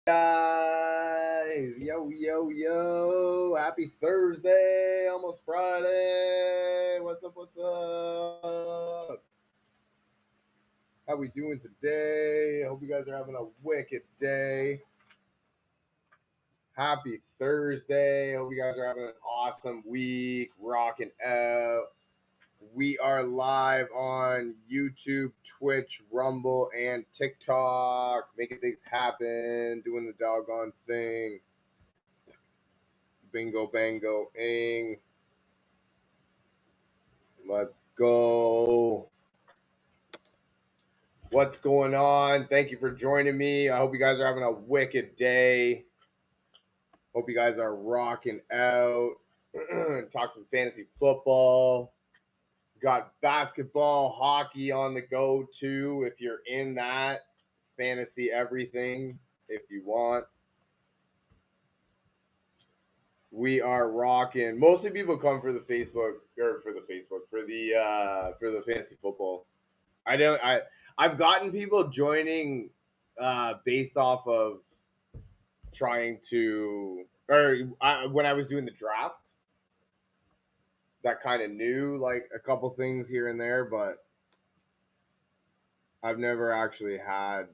Guys, yo, happy Thursday, almost Friday. What's up? How we doing today? I hope you guys are having a wicked day. Happy Thursday. Hope you guys are having an awesome week, rocking out. We are live on YouTube, Twitch, Rumble, and TikTok, making things happen, doing the doggone thing. Bingo, bango, ing. Let's go. What's going on? Thank you for joining me. I hope you guys are having a wicked day. Hope you guys are rocking out. Talk some fantasy football. Got basketball, hockey on the go too. If you're in that, fantasy everything if you want. We are rocking. Mostly people come for the Facebook for the fantasy football. I've gotten people joining based off of trying to when I was doing the draft that kind of knew like a couple things here and there, but I've never actually had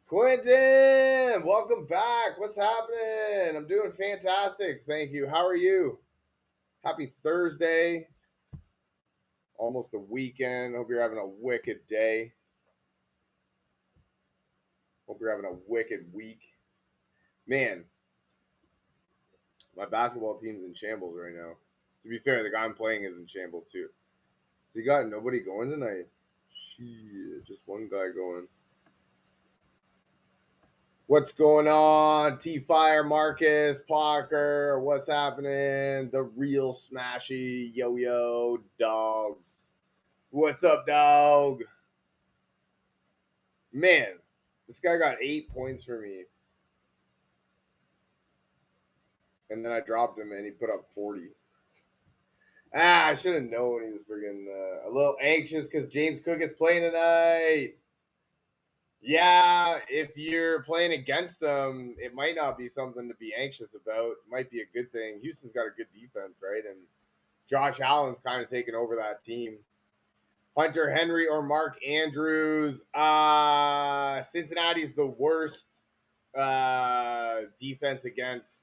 Quentin, welcome back. What's happening? I'm doing fantastic. Thank you. How are you? Happy Thursday. Almost the weekend. Hope you're having a wicked day. Hope you're having a wicked week. Man, my basketball team's in shambles right now. To be fair, the guy I'm playing is in shambles too. So you got nobody going tonight? Shit, just one guy going. What's going on? T-Fire, Marcus, Parker, what's happening? The real smashy yo-yo dogs. What's up, dog? Man, this guy got 8 points for me. And then I dropped him and he put up 40. I should have known he was friggin' a little anxious because James Cook is playing tonight. Yeah, if you're playing against them, it might not be something to be anxious about. It might be a good thing. Houston's got a good defense, right? And Josh Allen's kind of taken over that team. Hunter Henry or Mark Andrews. Cincinnati's the worst defense against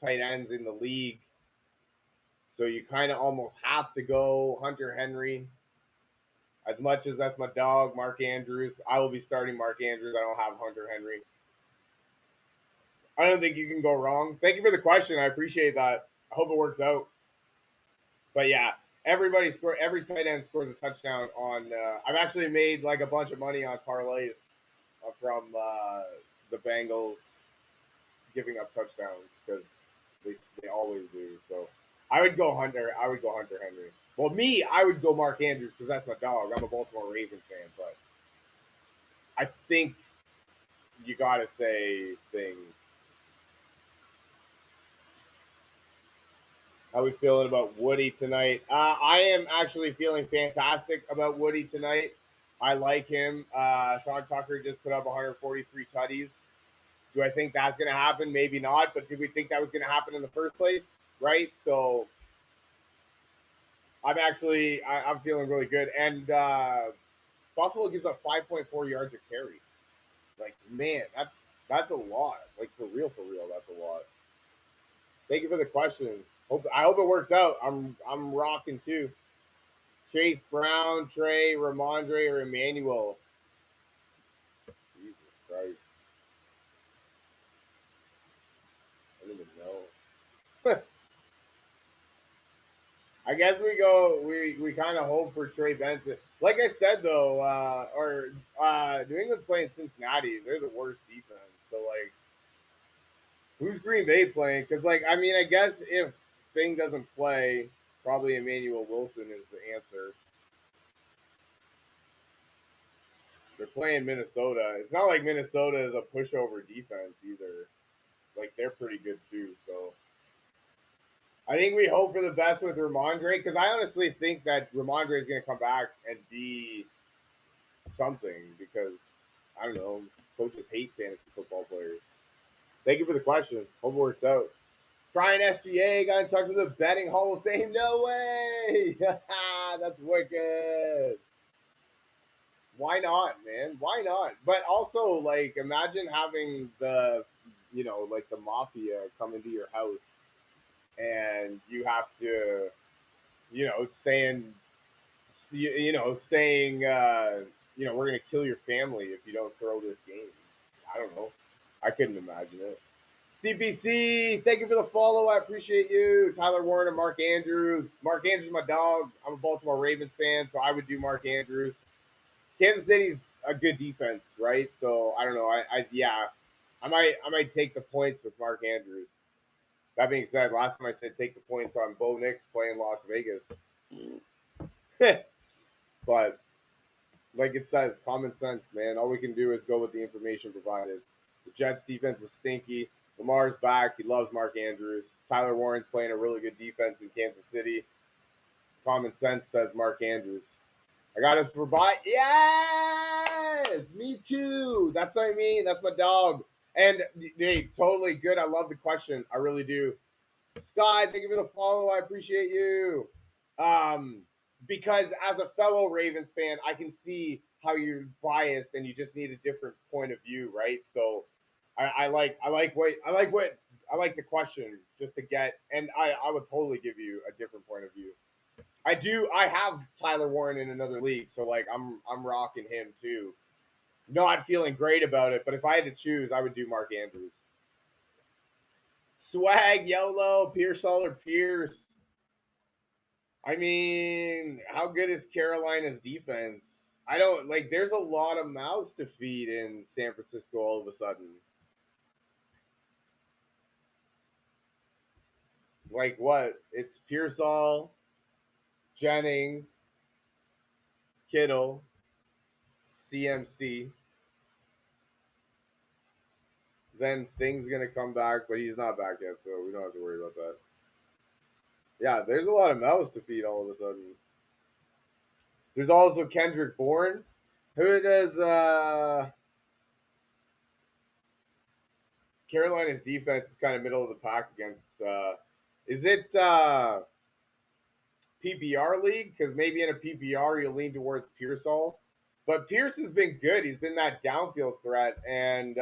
tight ends in the league. So you kind of almost have to go Hunter Henry. As much as that's my dog, Mark Andrews, I will be starting Mark Andrews. I don't have Hunter Henry. I don't think you can go wrong. Thank you for the question. I appreciate that. I hope it works out. But yeah, every tight end scores a touchdown on. I've actually made like a bunch of money on parlays from the Bengals giving up touchdowns because they always do. So I would go Hunter Henry. Well, I would go Mark Andrews because that's my dog. I'm a Baltimore Ravens fan, but I think you got to say things. How we feeling about Woody tonight? I am actually feeling fantastic about Woody tonight. I like him. Sean Tucker just put up 143 tutties. Do I think that's going to happen? Maybe not. But did we think that was going to happen in the first place? Right? So I'm feeling really good. And Buffalo gives up 5.4 yards a carry. Like, man, that's a lot. Like, for real, that's a lot. Thank you for the question. I hope it works out. I'm rocking too. Chase Brown, Trey, Ramondre, or Emmanuel. Jesus Christ. I don't even know. I guess we kind of hope for Trey Benson. Like I said though, New England's playing Cincinnati. They're the worst defense. So like, who's Green Bay playing? Because like, I mean, I guess if Thing doesn't play, probably Emmanuel Wilson is the answer. They're playing Minnesota. It's not like Minnesota is a pushover defense either. Like they're pretty good too. So I think we hope for the best with Ramondre because I honestly think that Ramondre is going to come back and be something because I don't know. coaches hate fantasy football players. Thank you for the question. Hope it works out. Brian SGA got in touch with the betting Hall of Fame. No way! That's wicked. Why not, man? Why not? But also, like, imagine having the, like the mafia come into your house and you have to, saying, we're gonna kill your family if you don't throw this game. I don't know. I couldn't imagine it. CPC, thank you for the follow. I appreciate you. Tyler Warren and Mark Andrews. Mark Andrews, my dog. I'm a Baltimore Ravens fan, so I would do Mark Andrews. Kansas City's a good defense, right? So I don't know. I might take the points with Mark Andrews. That being said, last time I said take the points on Bo Nix playing Las Vegas. But like it says, common sense, man. All we can do is go with the information provided. The Jets defense is stinky. Lamar's back. He loves Mark Andrews. Tyler Warren's playing a really good defense in Kansas City. Common sense says Mark Andrews. I got him for buy. Yes! Me too. That's what I mean. That's my dog. And hey, totally good. I love the question. I really do. Sky, thank you for the follow. I appreciate you. Because as a fellow Ravens fan, I can see how you're biased and you just need a different point of view, right? So I like the question just to get, and I would totally give you a different point of view. I have Tyler Warren in another league, so like I'm rocking him too. Not feeling great about it, but if I had to choose, I would do Mark Andrews. Swag, YOLO, Pearsall or Pierce. I mean, how good is Carolina's defense? I don't like. There's a lot of mouths to feed in San Francisco all of a sudden. Like what? It's Pearsall, Jennings, Kittle, CMC. Then Thing's gonna come back, but he's not back yet, so we don't have to worry about that. Yeah, there's a lot of mouths to feed all of a sudden. There's also Kendrick Bourne. Who does Carolina's defense is kind of middle of the pack against is it PPR league? Because maybe in a PPR you'll lean towards Pearsall. But Pierce has been good. He's been that downfield threat, and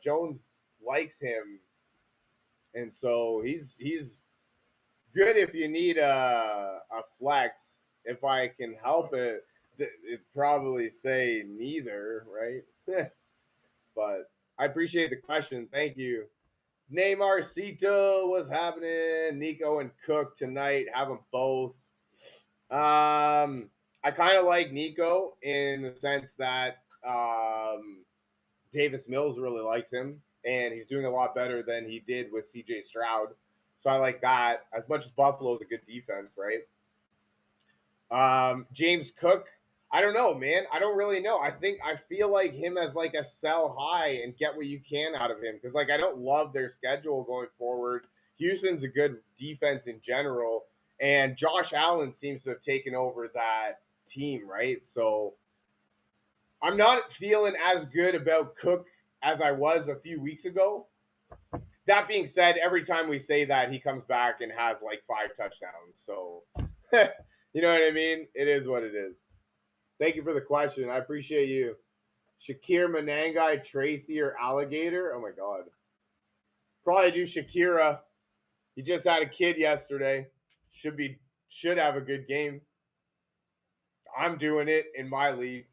Jones likes him. And so he's good if you need a flex. If I can help it, it'd probably say neither, right? But I appreciate the question. Thank you. Neymar Cito, what's happening? Nico and Cook tonight. Have them both. I kind of like Nico in the sense that Davis Mills really likes him, and he's doing a lot better than he did with CJ Stroud. So I like that. As much as Buffalo's a good defense, right? James Cook, I don't know, man. I don't really know. I feel like him as like a sell high and get what you can out of him, because like I don't love their schedule going forward. Houston's a good defense in general, and Josh Allen seems to have taken over that team, right? So I'm not feeling as good about Cook as I was a few weeks ago. That being said, every time we say that, he comes back and has like 5 touchdowns. So, you know what I mean? It is what it is. Thank you for the question. I appreciate you. Shakir Manangai, Tracy, or Alligator? Oh, my God. Probably do Shakira. He just had a kid yesterday. Should have a good game. I'm doing it in my league.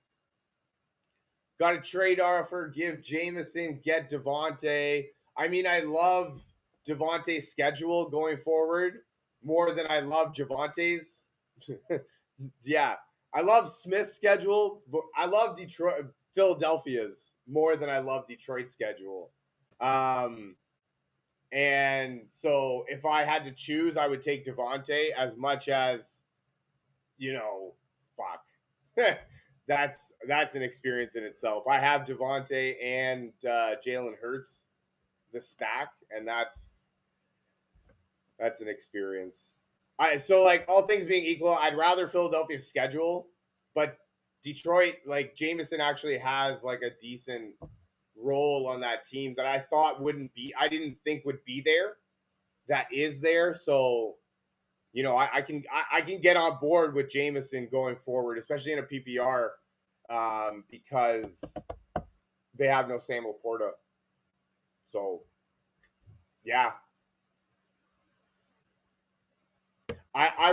Got a trade offer. Give Jameson. Get Devontae. I mean, I love Devontae's schedule going forward more than I love Javante's. Yeah. I love Smith's schedule, but I love Philadelphia's more than I love Detroit's schedule. And so if I had to choose, I would take Devontae as much as, fuck. That's an experience in itself. I have Devontae and Jalen Hurts, the stack, and that's an experience. So like all things being equal, I'd rather Philadelphia's schedule, but Detroit, like Jameson actually has like a decent role on that team that I thought I didn't think would be there, that is there. So, I can get on board with Jameson going forward, especially in a PPR, because they have no Sam Laporta. So, yeah, I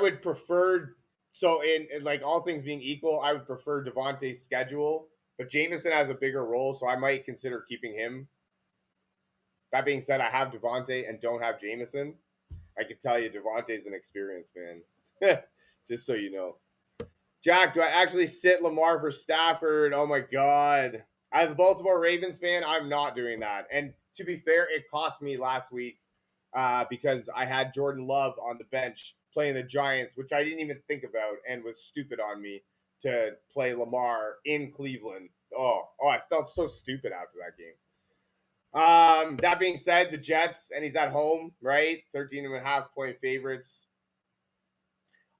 would prefer. So, in like all things being equal, I would prefer Devontae's schedule, but Jameson has a bigger role, so I might consider keeping him. That being said, I have Devontae and don't have Jameson. I can tell you, Devontae's an experienced man. Just so you know. Jack, do I actually sit Lamar for Stafford? Oh my God. As a Baltimore Ravens fan, I'm not doing that. And to be fair, it cost me last week because I had Jordan Love on the bench playing the Giants, which I didn't even think about and was stupid on me to play Lamar in Cleveland. Oh, I felt so stupid after that game. That being said, the Jets, and he's at home, right? 13.5-point favorites.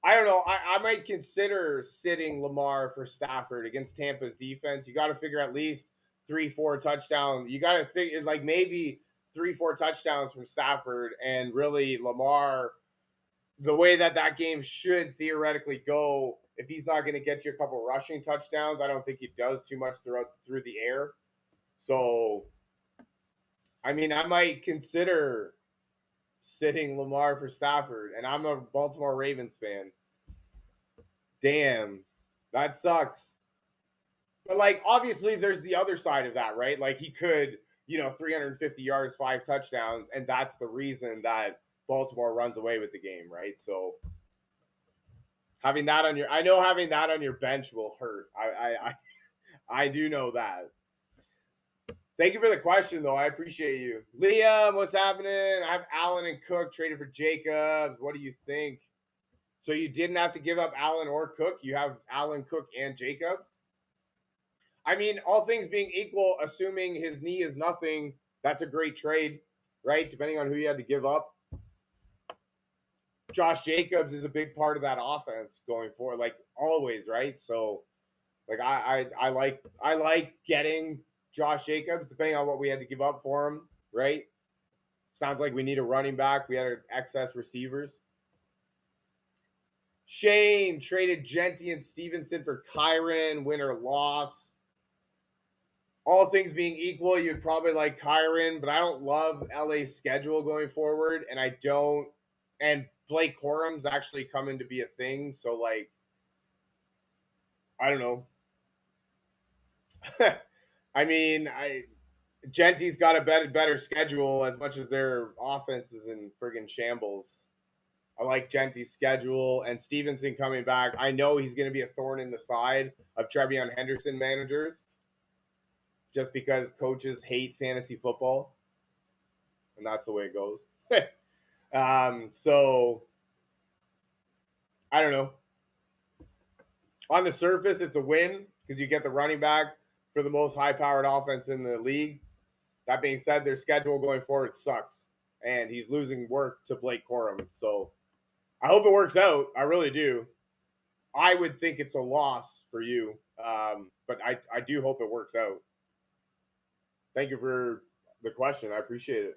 I don't know. I might consider sitting Lamar for Stafford against Tampa's defense. You got to figure at least 3-4 touchdowns. You got to figure like maybe 3-4 touchdowns from Stafford, and really Lamar, the way that game should theoretically go, if he's not going to get you a couple rushing touchdowns, I don't think he does too much through the air. So, I mean, I might consider sitting Lamar for Stafford, and I'm a Baltimore Ravens fan. Damn, that sucks. But like, obviously, there's the other side of that, right? Like, he could, 350 yards, 5 touchdowns, and that's the reason that Baltimore runs away with the game, right? So having that on your bench will hurt. I do know that. Thank you for the question, though. I appreciate you. Liam, what's happening? I have Allen and Cook traded for Jacobs. What do you think? So you didn't have to give up Allen or Cook. You have Allen, Cook, and Jacobs. I mean, all things being equal, assuming his knee is nothing, that's a great trade, right? Depending on who you had to give up. Josh Jacobs is a big part of that offense going forward, like always, right? So, like I like getting Josh Jacobs, depending on what we had to give up for him, right? Sounds like we need a running back. We had excess receivers. Shane traded Genty and Stevenson for Kyron, win or loss. All things being equal, you'd probably like Kyron, but I don't love LA's schedule going forward, and Blake Corum's actually coming to be a thing, so like, I don't know. I mean, Genty's got a better schedule as much as their offense is in friggin' shambles. I like Genty's schedule and Stevenson coming back. I know he's going to be a thorn in the side of Trevion Henderson managers just because coaches hate fantasy football. And that's the way it goes. So, I don't know. On the surface, it's a win because you get the running back for the most high-powered offense in the league. That being said, their schedule going forward sucks. And he's losing work to Blake Corum. So, I hope it works out. I really do. I would think it's a loss for you, but I do hope it works out. Thank you for the question. I appreciate it.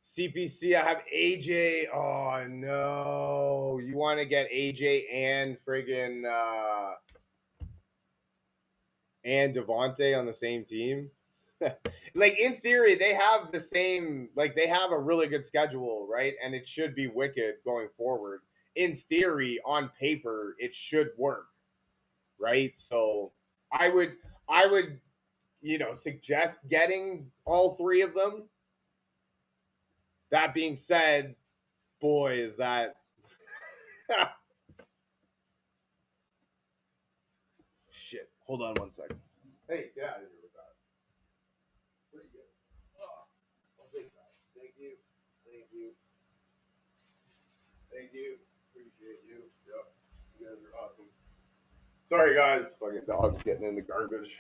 CPC, I have AJ. Oh, no. You want to get AJ and friggin' and Devontae on the same team? Like, in theory, they have the same, like, they have a really good schedule, right? And it should be wicked going forward. In theory, on paper, it should work, right? So I would, suggest getting all 3 of them. That being said, boy, is that shit. Hold on one second. Hey, get out of here. Thank you. Appreciate you. Yep. You guys are awesome. Sorry, guys. Fucking dog's getting in the garbage.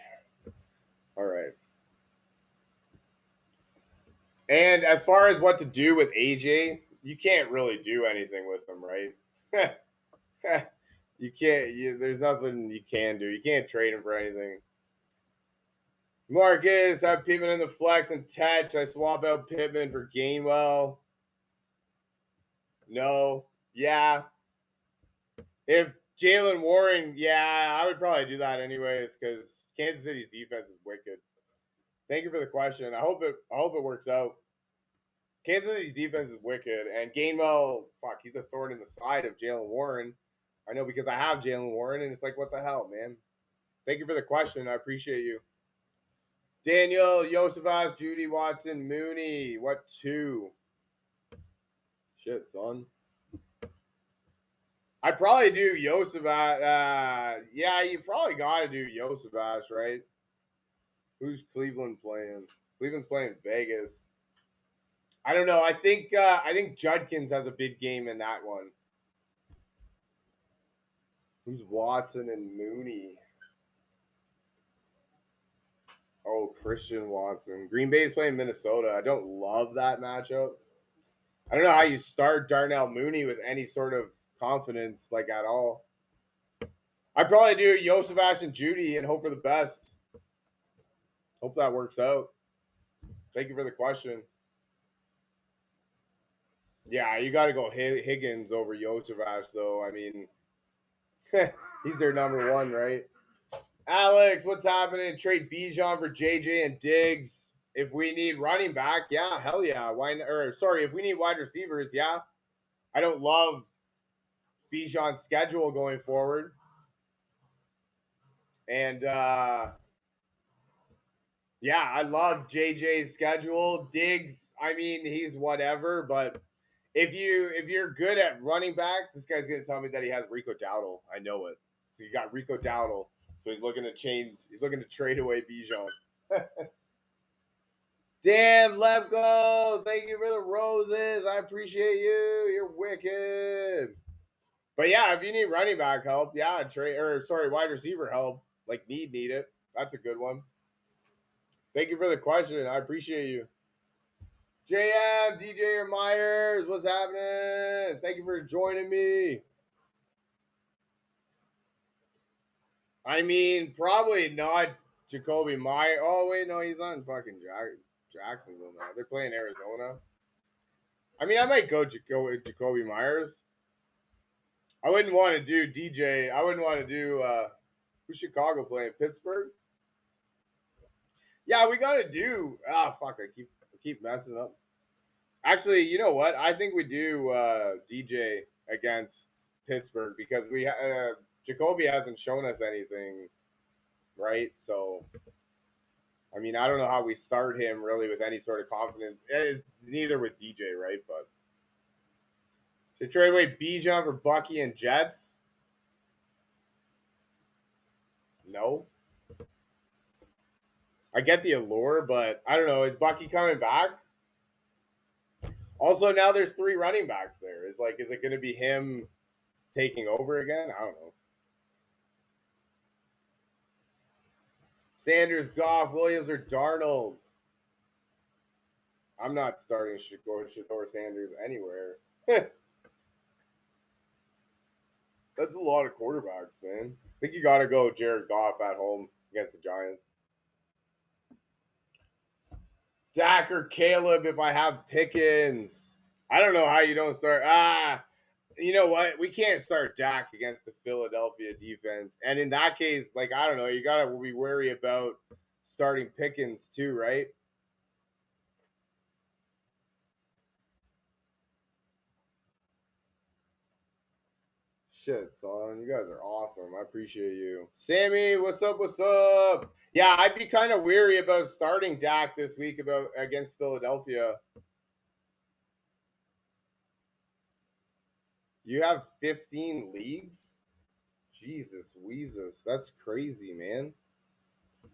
All right. And as far as what to do with AJ, you can't really do anything with him, right? You can't. There's nothing you can do. You can't trade him for anything. Marcus, I have Pittman in the flex and Tetch. I swap out Pittman for Gainwell. No. Yeah. If Jalen Warren, yeah, I would probably do that anyways because Kansas City's defense is wicked. Thank you for the question. I hope it works out. Kansas City's defense is wicked, and Gainwell, fuck, he's a thorn in the side of Jalen Warren. I know because I have Jalen Warren, and it's like, what the hell, man? Thank you for the question. I appreciate you. Daniel, Yosefas, Judy Watson, Mooney. What two? Shit, son. I'd probably do Yosefas. Yeah, you probably got to do Yosefas, right? Who's Cleveland playing? Cleveland's playing Vegas. I don't know. I think Judkins has a big game in that one. Who's Watson and Mooney? Oh, Christian Watson. Green Bay is playing Minnesota. I don't love that matchup. I don't know how you start Darnell Mooney with any sort of confidence, like at all. I'd probably do Yosefas and Judy and hope for the best. Hope that works out. Thank you for the question. Yeah, you got to go Higgins over Yosefas, though. I mean, he's their number one, right? Alex, what's happening? Trade Bijan for JJ and Diggs. If we need running back, yeah, hell yeah. If we need wide receivers, yeah. I don't love Bijan's schedule going forward. And yeah, I love JJ's schedule. Diggs, I mean, he's whatever, but if you're good at running back, this guy's gonna tell me that he has Rico Dowdle. I know it. So you got Rico Dowdle. So he's looking to trade away Bijan. Damn, Lepko, thank you for the roses. I appreciate you. You're wicked. But yeah, if you need running back help, yeah, wide receiver help, like need it. That's a good one. Thank you for the question. I appreciate you. JM, DJ or Myers, what's happening? Thank you for joining me. I mean, probably not Jacoby Myers. Oh, wait, no, he's on fucking Jacksonville now. They're playing Arizona. I mean, I might go Jacoby Myers. I wouldn't want to do DJ. I wouldn't want to do who's Chicago playing? Pittsburgh? Yeah, we gotta do fuck, I keep messing up. Actually, you know what? I think we do DJ against Pittsburgh because Jacoby hasn't shown us anything, right? So I mean, I don't know how we start him really with any sort of confidence. Neither with DJ, right? But to trade away Bijan for Bucky and Jets? No. I get the allure, but I don't know. Is Bucky coming back? Also, now there's 3 running backs there. Is it going to be him taking over again? I don't know. Sanders, Goff, Williams, or Darnold? I'm not starting Shador Sanders anywhere. That's a lot of quarterbacks, man. I think you got to go Jared Goff at home against the Giants. Dak or Caleb if I have Pickens. I don't know how you don't start. You know what? We can't start Dak against the Philadelphia defense. And in that case, I don't know, you got to be wary about starting Pickens too, right? Shit, son. You guys are awesome. I appreciate you. Sammy, what's up? What's up? Yeah, I'd be kind of weary about starting Dak this week against Philadelphia. You have 15 leagues? Jesus, Weezus. That's crazy, man.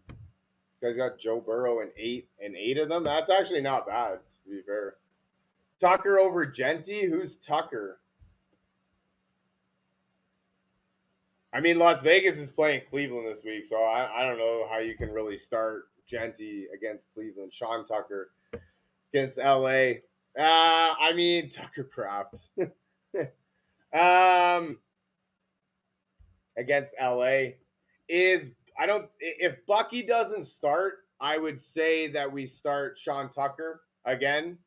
This guy's got Joe Burrow in 8 of them. That's actually not bad, to be fair. Tucker over Genty? Who's Tucker? I mean, Las Vegas is playing Cleveland this week, so I don't know how you can really start Genty against Cleveland. Sean Tucker against LA. I mean, Tucker Craft. Against LA if Bucky doesn't start, I would say that we start Sean Tucker again,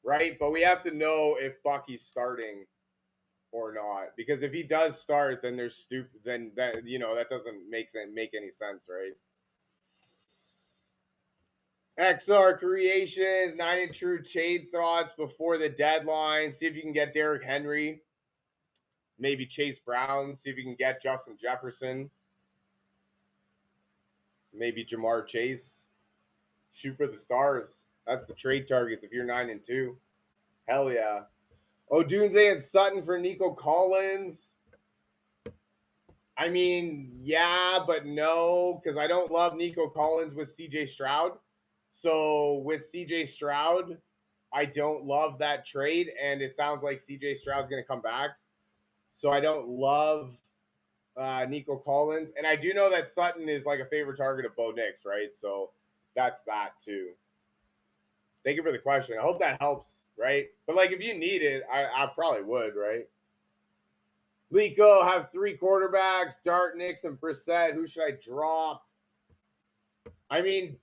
right? But we have to know if Bucky's starting or not, because if he does start, then there's stupid. Then that that doesn't make any sense, right? XR Creations, 9 and True trade thoughts before the deadline. See if you can get Derrick Henry, maybe Chase Brown. See if you can get Justin Jefferson, maybe Jamar Chase. Shoot for the stars. That's the trade targets if you're 9 and 2. Hell yeah. Odunze and Sutton for Nico Collins. I mean, yeah, but no, because I don't love Nico Collins with CJ Stroud. So with CJ Stroud, I don't love that trade, and it sounds like CJ Stroud's going to come back. So I don't love Nico Collins. And I do know that Sutton is like a favorite target of Bo Nix, right? So that's that too. Thank you for the question. I hope that helps, right? But like if you need it, I probably would, right? Lico, have 3 quarterbacks, Dart, Nix, and Brissett. Who should I drop? I mean,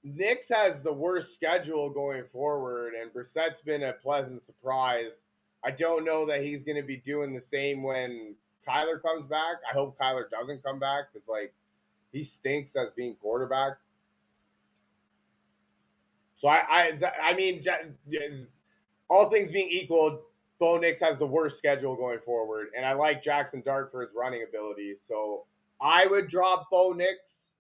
Nix has the worst schedule going forward, and Brissett's been a pleasant surprise. I don't know that he's going to be doing the same when Kyler comes back. I hope Kyler doesn't come back because, like, he stinks as being quarterback. So, I mean, all things being equal, Bo Nix has the worst schedule going forward, and I like Jackson Dart for his running ability. So I would drop Bo Nix,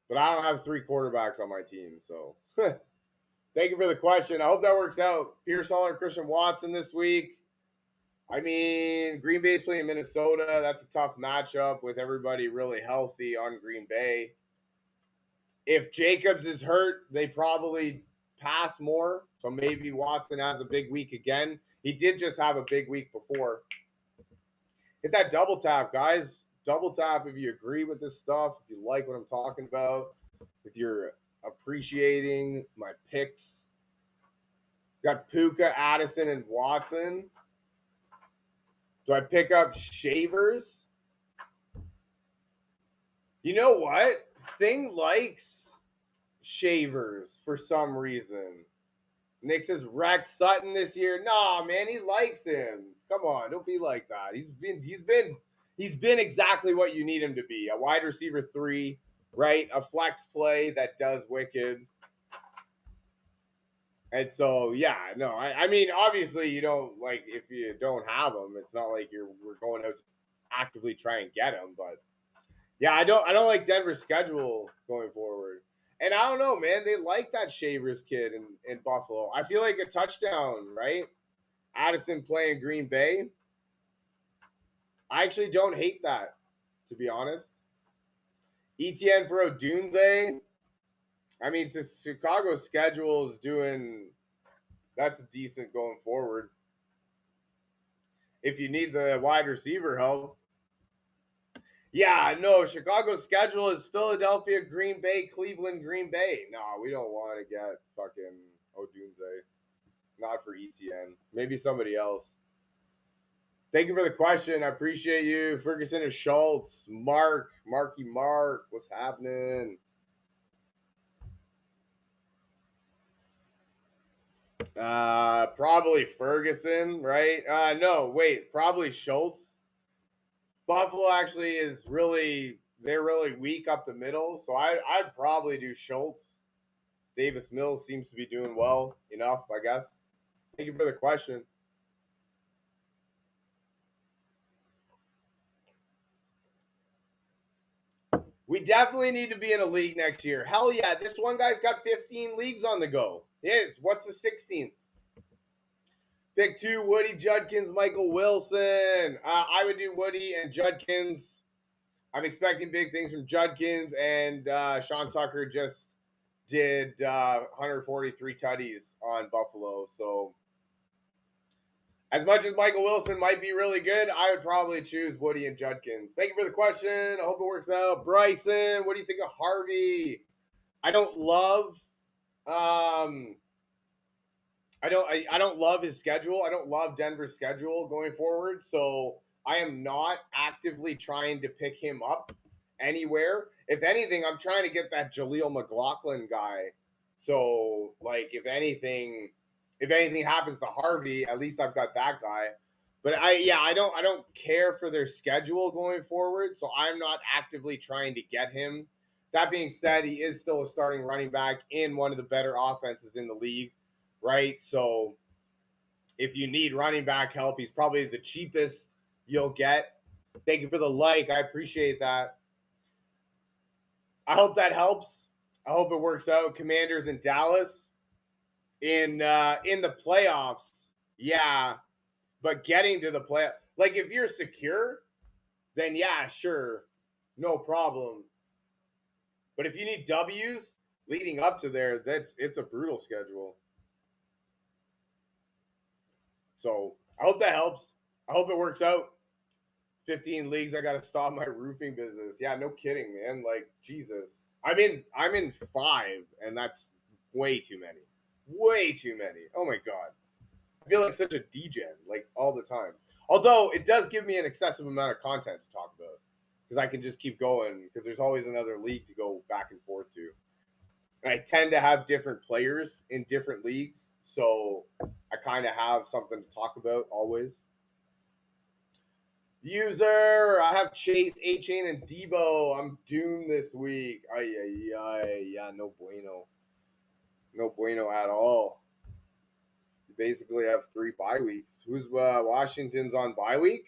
but I don't have 3 quarterbacks on my team. So thank you for the question. I hope that works out. Pierce Hall and Christian Watson this week. I mean, Green Bay's playing Minnesota. That's a tough matchup with everybody really healthy on Green Bay. If Jacobs is hurt, they probably pass more. So maybe Watson has a big week again. He did just have a big week before. Hit that double tap, guys. Double tap if you agree with this stuff, if you like what I'm talking about, if you're appreciating my picks. Got Puka, Addison, and Watson. Do I pick up Shavers? You know what? Thing likes Shavers for some reason. Nick says Rex Sutton this year. Nah, man, he likes him. Come on, don't be like that. He's been exactly what you need him to be. A wide receiver 3, right? A flex play that does wicked. And so, yeah, no, I mean, obviously you don't, like, if you don't have him, it's not like we're going out to actively try and get him. But yeah, I don't like Denver's schedule going forward. And I don't know, man. They like that Shavers kid in Buffalo. I feel like a touchdown, right? Addison playing Green Bay. I actually don't hate that, to be honest. ETN for Odunze. I mean, Chicago's schedule is doing – that's decent going forward. If you need the wide receiver help. Yeah, no, Chicago's schedule is Philadelphia, Green Bay, Cleveland, Green Bay. No, we don't want to get fucking Odunze. Not for ETN. Maybe somebody else. Thank you for the question. I appreciate you. Ferguson and Schultz. Marky Mark. What's happening? Probably Ferguson, right? No, wait. Probably Schultz. Buffalo actually is they're really weak up the middle, so I'd probably do Schultz. Davis Mills seems to be doing well enough, I guess. Thank you for the question. We definitely need to be in a league next year. Hell yeah, this one guy's got 15 leagues on the go. What's the 16th? Pick 2, Woody Judkins, Michael Wilson. I would do Woody and Judkins. I'm expecting big things from Judkins, and Sean Tucker just did 143 tutties on Buffalo. So as much as Michael Wilson might be really good, I would probably choose Woody and Judkins. Thank you for the question. I hope it works out. Bryson, what do you think of Harvey? I don't love I don't love his schedule. I don't love Denver's schedule going forward. So I am not actively trying to pick him up anywhere. if anything, I'm trying to get that Jaleel McLaughlin guy. So like, if anything happens to Harvey, at least I've got that guy. But I don't care for their schedule going forward, so I'm not actively trying to get him. That being said, he is still a starting running back in one of the better offenses in the league, right? So if you need running back help, he's probably the cheapest you'll get. Thank you for the like. I appreciate that. I hope that helps. I hope it works out. Commanders in Dallas in the playoffs. Yeah, but getting to the play, like if you're secure, then yeah, sure, no problem. But if you need W's leading up to there, it's a brutal schedule. So I hope that helps. I hope it works out. 15 leagues, I gotta stop my roofing business. Yeah, no kidding, man. Like, Jesus. I'm in 5, and that's way too many. Way too many. Oh my god. I feel like such a degen, like all the time. Although it does give me an excessive amount of content to talk about. Because I can just keep going, because there's always another league to go back and forth to. And I tend to have different players in different leagues, so I kind of have something to talk about always. User, I have Chase, A-Chain, and Debo. I'm doomed this week. Yeah, no bueno. No bueno at all. You basically have 3 bye weeks. Who's Washington's on bye week?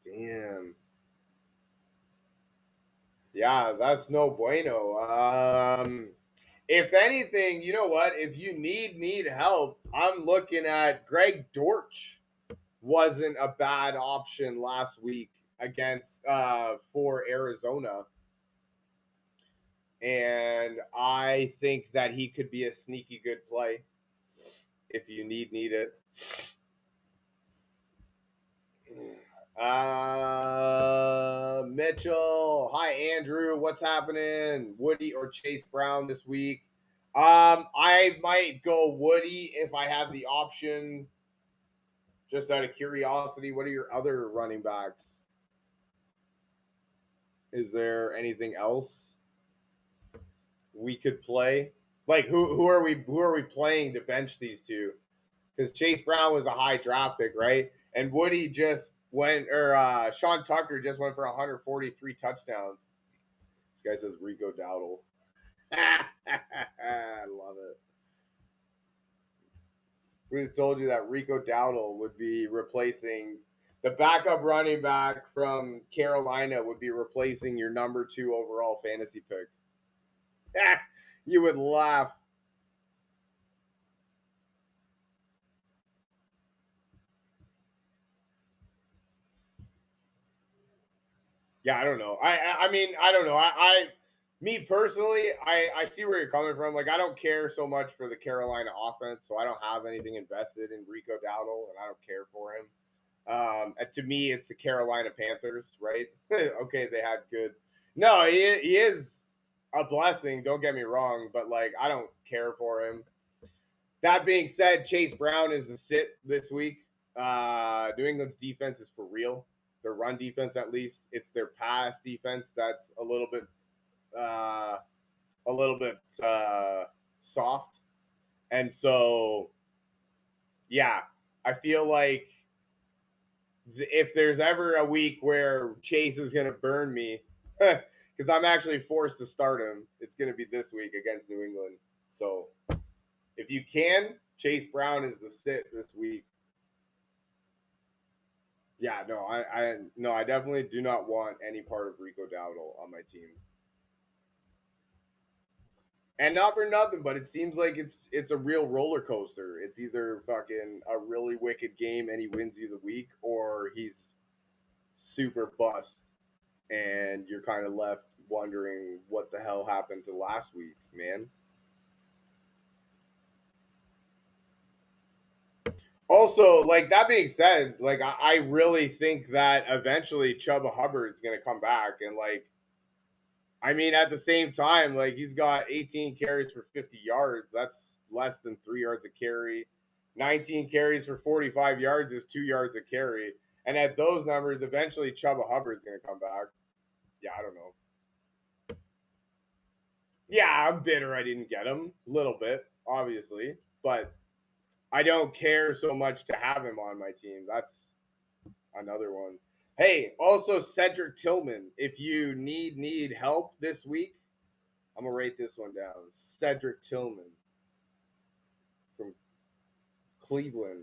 Damn. Yeah, that's no bueno. If anything, you know what? If you need help, I'm looking at Greg Dortch. Wasn't a bad option last week against for Arizona. And I think that he could be a sneaky good play if you need it. Mitchell, hi Andrew, what's happening? Woody or Chase Brown this week? I might go Woody if I have the option. Just out of curiosity, what are your other running backs? Is there anything else we could play? Like who are we playing to bench these two? Because Chase Brown was a high draft pick, right? And Woody just went, or Sean Tucker just went for 143 touchdowns. This guy says Rico Dowdle. I love it. We have told you that Rico Dowdle would be replacing the backup running back from Carolina, would be replacing your number 2 overall fantasy pick. You would laugh. Yeah, I don't know. I mean, I don't know. Me personally, I see where you're coming from. Like, I don't care so much for the Carolina offense, so I don't have anything invested in Rico Dowdle, and I don't care for him. And to me, it's the Carolina Panthers, right? Okay, they had good. No, he is a blessing. Don't get me wrong, but like, I don't care for him. That being said, Chase Brown is the sit this week. New England's defense is for real. Their run defense, at least, it's their pass defense that's a little bit soft. And so, yeah, I feel like if there's ever a week where Chase is going to burn me, because I'm actually forced to start him, it's going to be this week against New England. So if you can, Chase Brown is the sit this week. Yeah, no, I definitely do not want any part of Rico Dowdle on my team. And not for nothing, but it seems like it's a real roller coaster. It's either fucking a really wicked game and he wins you the week, or he's super bust and you're kind of left wondering what the hell happened to last week, man. Also, like that being said, like I really think that eventually Chuba Hubbard's gonna come back, and like, I mean, at the same time, like he's got 18 carries for 50 yards. That's less than 3 yards a carry. 19 carries for 45 yards is 2 yards a carry. And at those numbers, eventually Chuba Hubbard's gonna come back. Yeah, I don't know. Yeah, I'm bitter I didn't get him. A little bit, obviously. But I don't care so much to have him on my team. That's another one. Hey, also Cedric Tillman. If you need help this week, I'm gonna rate this one down. Cedric Tillman from Cleveland.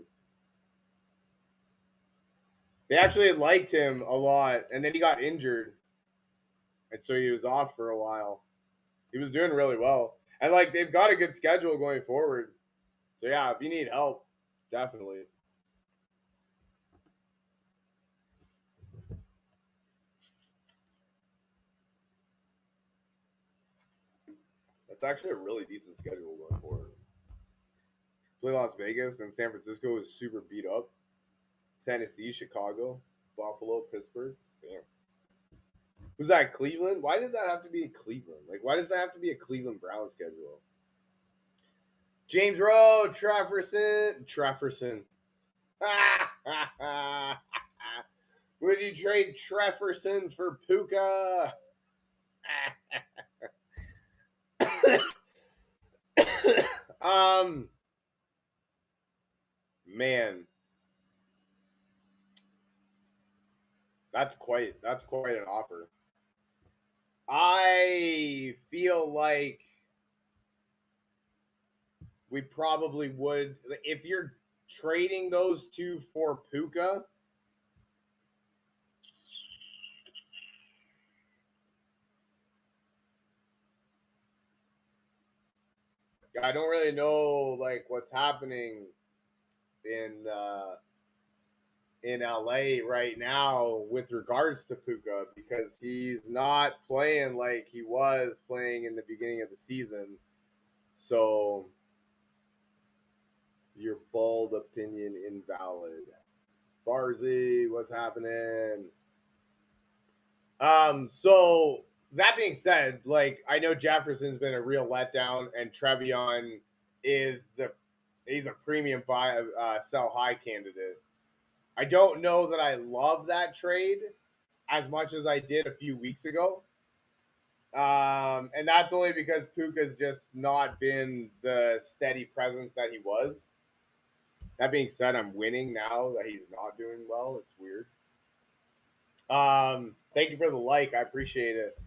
They actually liked him a lot, and then he got injured, and so he was off for a while. He was doing really well, and like they've got a good schedule going forward. So yeah, if you need help, definitely. That's actually a really decent schedule going forward. Play Las Vegas, then San Francisco is super beat up. Tennessee, Chicago, Buffalo, Pittsburgh. Damn. Who's that? Cleveland? Why did that have to be Cleveland? Like, why does that have to be a Cleveland Brown schedule? James Rowe, Trefferson. Would you trade Trefferson for Puka? um, man, that's quite an offer. I feel like we probably would, if you're trading those two for Puka. I don't really know like what's happening in LA right now with regards to Puka because he's not playing like he was playing in the beginning of the season. So your bold opinion invalid. Farzy, what's happening? So that being said, like I know Jefferson's been a real letdown, and Trevion is he's a premium buy sell high candidate. I don't know that I love that trade as much as I did a few weeks ago. And that's only because Puka's just not been the steady presence that he was. That being said, I'm winning now that he's not doing well. It's weird. Thank you for the like. I appreciate it.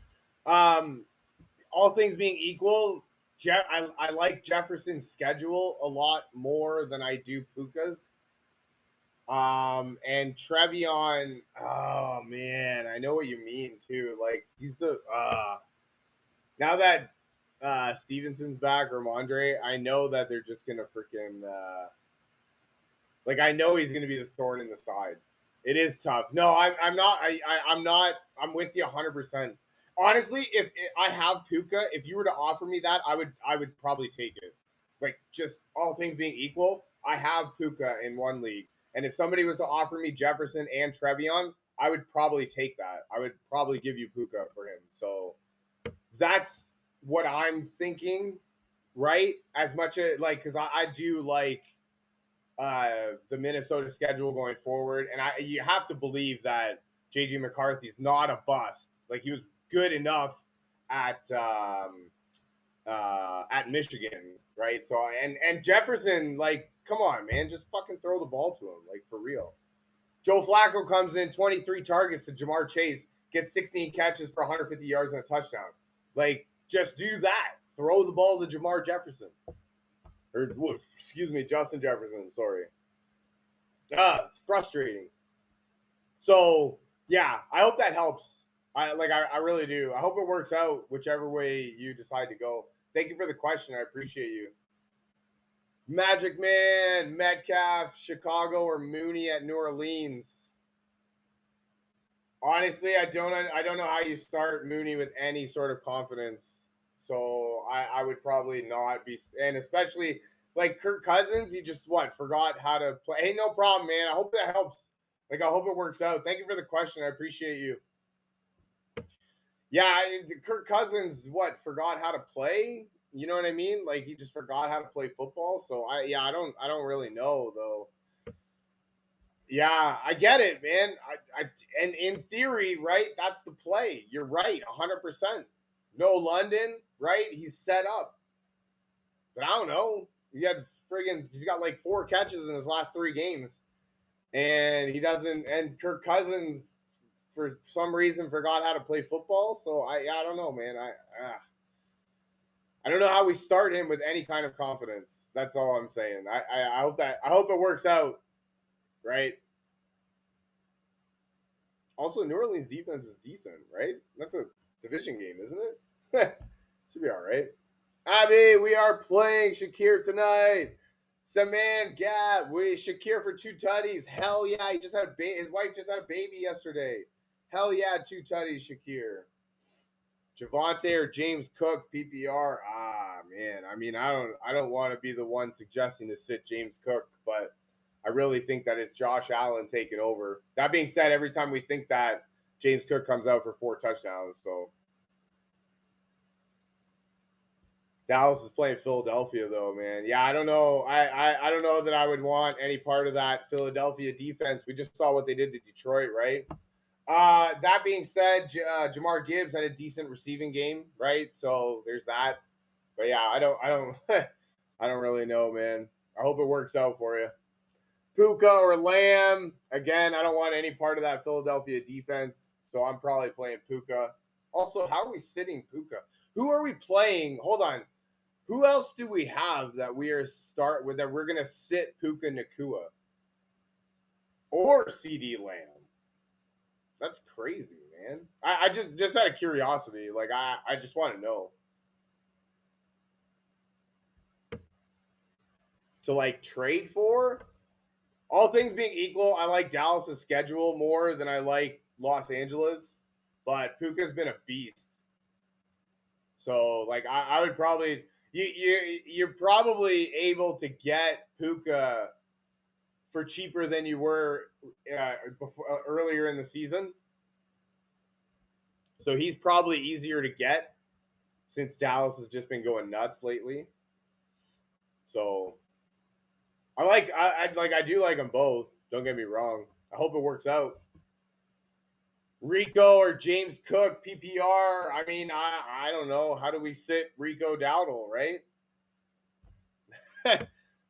All things being equal, I like Jefferson's schedule a lot more than I do Puka's. And Trevion, oh man, I know what you mean too. Like he's the now that Stevenson's back or Mondre, I know that they're just gonna freaking like I know he's gonna be the thorn in the side. It is tough. No, I'm not. I'm not. I'm with you 100%. Honestly, if I have Puka, if you were to offer me that, I would probably take it. Like just all things being equal, I have Puka in one league, and if somebody was to offer me Jefferson and Trevion, I would probably take that. I would probably give you Puka for him. So that's what I'm thinking, right? As much as like, because I do like the Minnesota schedule going forward, and you have to believe that JJ McCarthy's not a bust. Like he was good enough at Michigan, right? So and Jefferson, like, come on, man, just fucking throw the ball to him, like for real. Joe Flacco comes in 23 targets to Jamar Chase, gets 16 catches for 150 yards and a touchdown. Like, just do that. Throw the ball to Jamar Jefferson. Or, excuse me, Justin Jefferson. Sorry. It's frustrating. So, yeah, I hope that helps. I really do. I hope it works out whichever way you decide to go. Thank you for the question. I appreciate you. Magic Man, Metcalf, Chicago, or Mooney at New Orleans. Honestly, I don't know how you start Mooney with any sort of confidence. So I would probably not be, and especially like Kirk Cousins, he just forgot how to play. Hey, no problem, man. I hope that helps. Like I hope it works out. Thank you for the question. I appreciate you. Yeah, Kirk Cousins forgot how to play. You know what I mean? Like he just forgot how to play football. So I don't really know though. Yeah, I get it, man. And in theory, right? That's the play. You're right, 100%. No London, right? He's set up. But I don't know. He's got like 4 catches in his last 3 games. And he doesn't, and Kirk Cousins, for some reason, forgot how to play football. So I don't know, man. I don't know how we start him with any kind of confidence. That's all I'm saying. I hope it works out, right? Also, New Orleans defense is decent, right? That's a division game, isn't it? Should be all right. Abby, we are playing Shakir tonight. Saman Gab, Shakir for 2 tutties. Hell yeah, he just had his wife just had a baby yesterday. Hell yeah, 2 tutties, Shakir. Javante or James Cook, PPR. Ah, man. I mean, I don't want to be the one suggesting to sit James Cook, but I really think that it's Josh Allen taking over. That being said, every time we think that, James Cook comes out for 4 touchdowns. So Dallas is playing Philadelphia, though, man. Yeah, I don't know. I don't know that I would want any part of that Philadelphia defense. We just saw what they did to Detroit, right? That being said, Jamar Gibbs had a decent receiving game, right? So there's that. But yeah, I don't I don't really know, man. I hope it works out for you. Puka or Lamb. Again, I don't want any part of that Philadelphia defense, so I'm probably playing Puka. Also, how are we sitting Puka? Who are we playing? Hold on. Who else do we have that we're gonna sit Puka Nacua or CD Lamb? That's crazy, man. I just out of curiosity, like I just want to know. To like trade for? All things being equal, I like Dallas's schedule more than I like Los Angeles, but Puka's been a beast. So like I would probably you're probably able to get Puka for cheaper than you were earlier in the season. So he's probably easier to get since Dallas has just been going nuts lately. So I do like them both. Don't get me wrong. I hope it works out. Rico or James Cook, PPR. I mean, I don't know. How do we sit Rico Dowdle, right?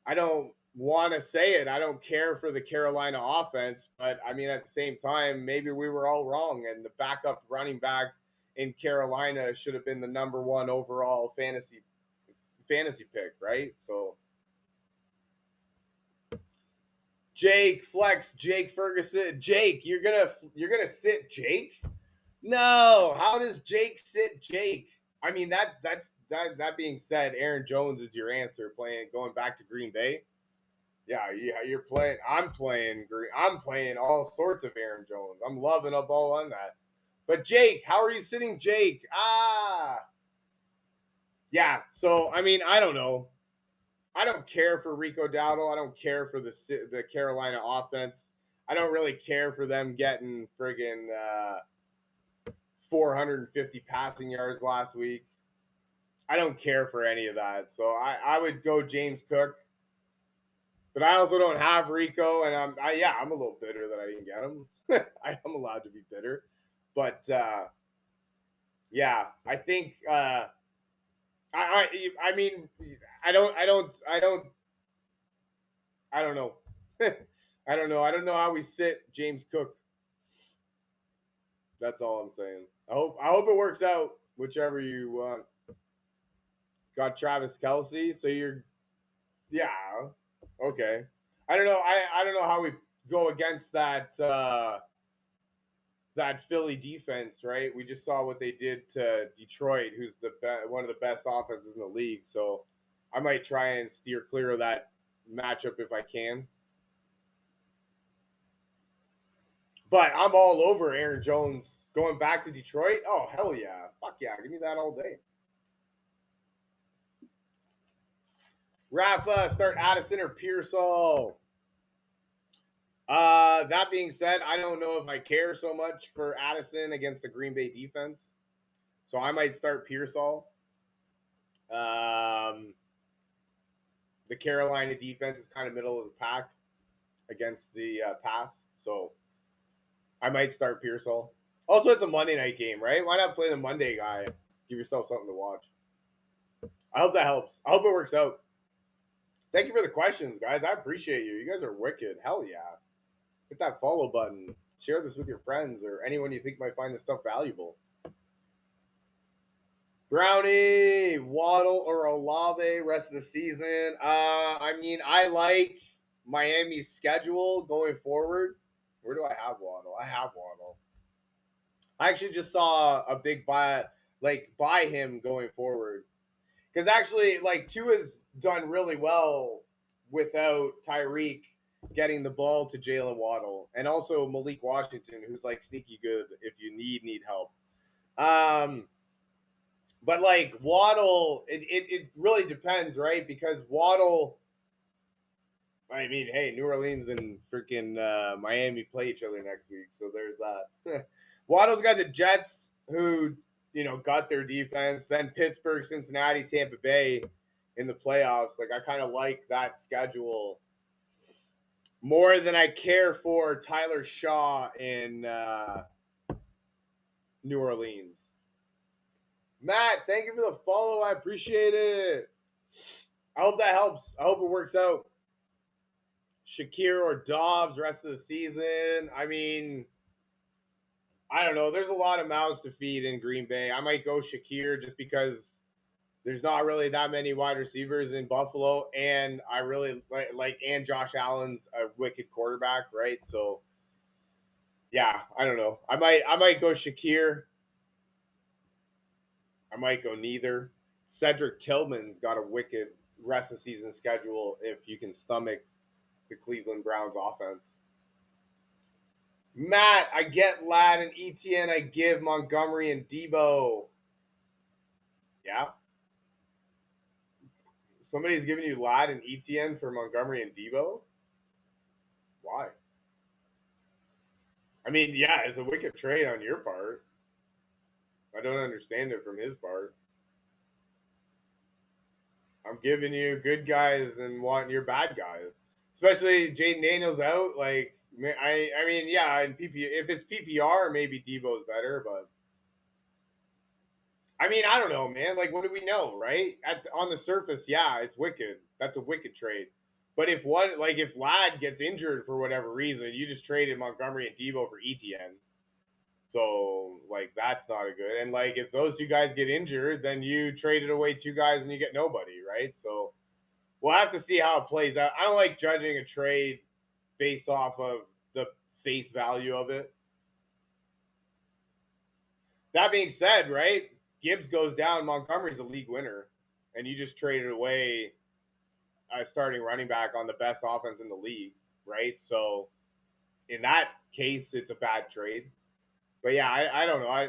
I don't want to say it. I don't care for the Carolina offense, but I mean, at the same time, maybe we were all wrong, and the backup running back in Carolina should have been the number 1 overall fantasy pick, right? So Jake Flex, Jake Ferguson, Jake, you're gonna sit Jake? No, how does Jake sit Jake? I mean that being said, Aaron Jones is your answer going back to Green Bay. Yeah, you're playing. I'm playing all sorts of Aaron Jones. I'm loving up all on that. But Jake, how are you sitting Jake? Yeah. So I mean, I don't know. I don't care for Rico Dowdle. I don't care for the Carolina offense. I don't really care for them getting friggin' 450 passing yards last week. I don't care for any of that. So I would go James Cook. But I also don't have Rico, and I'm a little bitter that I didn't get him. I am allowed to be bitter. But yeah, I think I mean I don't know. I don't know. I don't know how we sit James Cook. That's all I'm saying. I hope it works out, whichever you want. Got Travis Kelce, so yeah, okay. I don't know. I don't know how we go against that that Philly defense, right? We just saw what they did to Detroit, who's one of the best offenses in the league. So I might try and steer clear of that matchup if I can. But I'm all over Aaron Jones going back to Detroit. Oh, hell yeah. Fuck yeah. Give me that all day. Rafa, start Addison or Pearsall. That being said, I don't know if I care so much for Addison against the Green Bay defense. So I might start Pearsall. The Carolina defense is kind of middle of the pack against the pass. So I might start Pearsall. Also, it's a Monday night game, right? Why not play the Monday guy? Give yourself something to watch. I hope that helps. I hope it works out. Thank you for the questions, guys. I appreciate you. You guys are wicked. Hell yeah. Hit that follow button. Share this with your friends or anyone you think might find this stuff valuable. Brownie, Waddle, or Olave rest of the season. I mean, I like Miami's schedule going forward. Where do I have Waddle? I have Waddle. I actually just saw a big buy him going forward. Because actually, like, Tua's done really well without Tyreek getting the ball to Jalen Waddle. And also Malik Washington, who's, like, sneaky good if you need help. But, like, Waddle, it really depends, right? Because Waddle, I mean, hey, New Orleans and freaking Miami play each other next week. So there's that. Waddle's got the Jets, who, got their defense. Then Pittsburgh, Cincinnati, Tampa Bay in the playoffs. Like, I kind of like that schedule more than I care for Tyler Shaw in New Orleans. Matt, thank you for the follow. I appreciate it. I hope that helps. I hope it works out. Shakir or Dobbs rest of the season. I mean, I don't know. There's a lot of mouths to feed in Green Bay. I might go Shakir just because there's not really that many wide receivers in Buffalo, and I really like and Josh Allen's a wicked quarterback, right? So yeah, I don't know. I might go Shakir. I might go neither. Cedric Tillman's got a wicked rest of season schedule if you can stomach the Cleveland Browns offense. Matt, I get Ladd and Etienne. I give Montgomery and Debo. Yeah. Somebody's giving you Ladd and Etienne for Montgomery and Debo? Why? I mean, yeah, it's a wicked trade on your part. I don't understand it from his part. I'm giving you good guys and wanting your bad guys. Especially Jaden Daniels out. Like, I mean, yeah, in if it's PPR, maybe Debo's better, but I mean, I don't know, man. Like, what do we know, right? On the surface, yeah, it's wicked. That's a wicked trade. But if Ladd gets injured for whatever reason, you just traded Montgomery and Debo for Etienne. So, like, that's not a good. And, like, if those two guys get injured, then you traded away two guys and you get nobody, right? So, we'll have to see how it plays out. I don't like judging a trade based off of the face value of it. That being said, right, Gibbs goes down, Montgomery's a league winner, and you just traded away a starting running back on the best offense in the league, right? So, in that case, it's a bad trade. But yeah, I don't know. I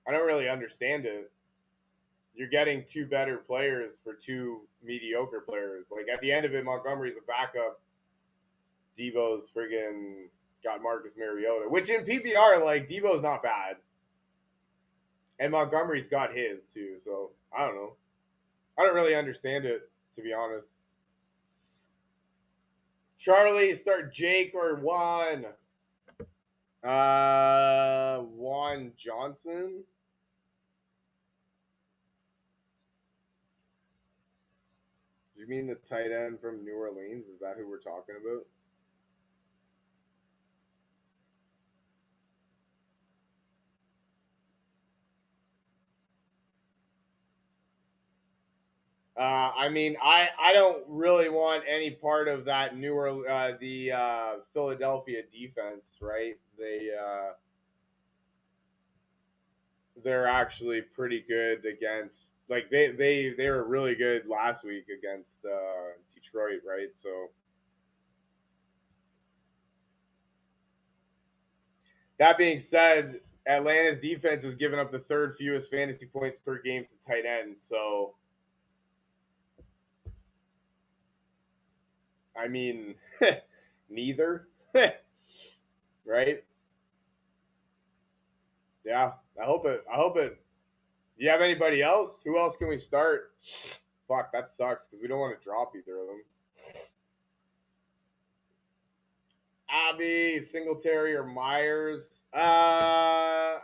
don't really understand it. You're getting two better players for two mediocre players. Like, at the end of it, Montgomery's a backup. Debo's friggin' got Marcus Mariota, which in PPR, like, Debo's not bad. And Montgomery's got his too. So I don't know. I don't really understand it, to be honest. Charlie, start Jake or Juan. Juan Johnson. Do you mean the tight end from New Orleans? Is that who we're talking about? I mean, I don't really want any part of that the Philadelphia defense, right? They're actually pretty good against, like, they were really good last week against Detroit, right? So that being said, Atlanta's defense has given up the third fewest fantasy points per game to tight end. So I mean, neither, right? Yeah, I hope it. Do you have anybody else? Who else can we start? Fuck, that sucks because we don't want to drop either of them. Abby, Singletary, or Myers? I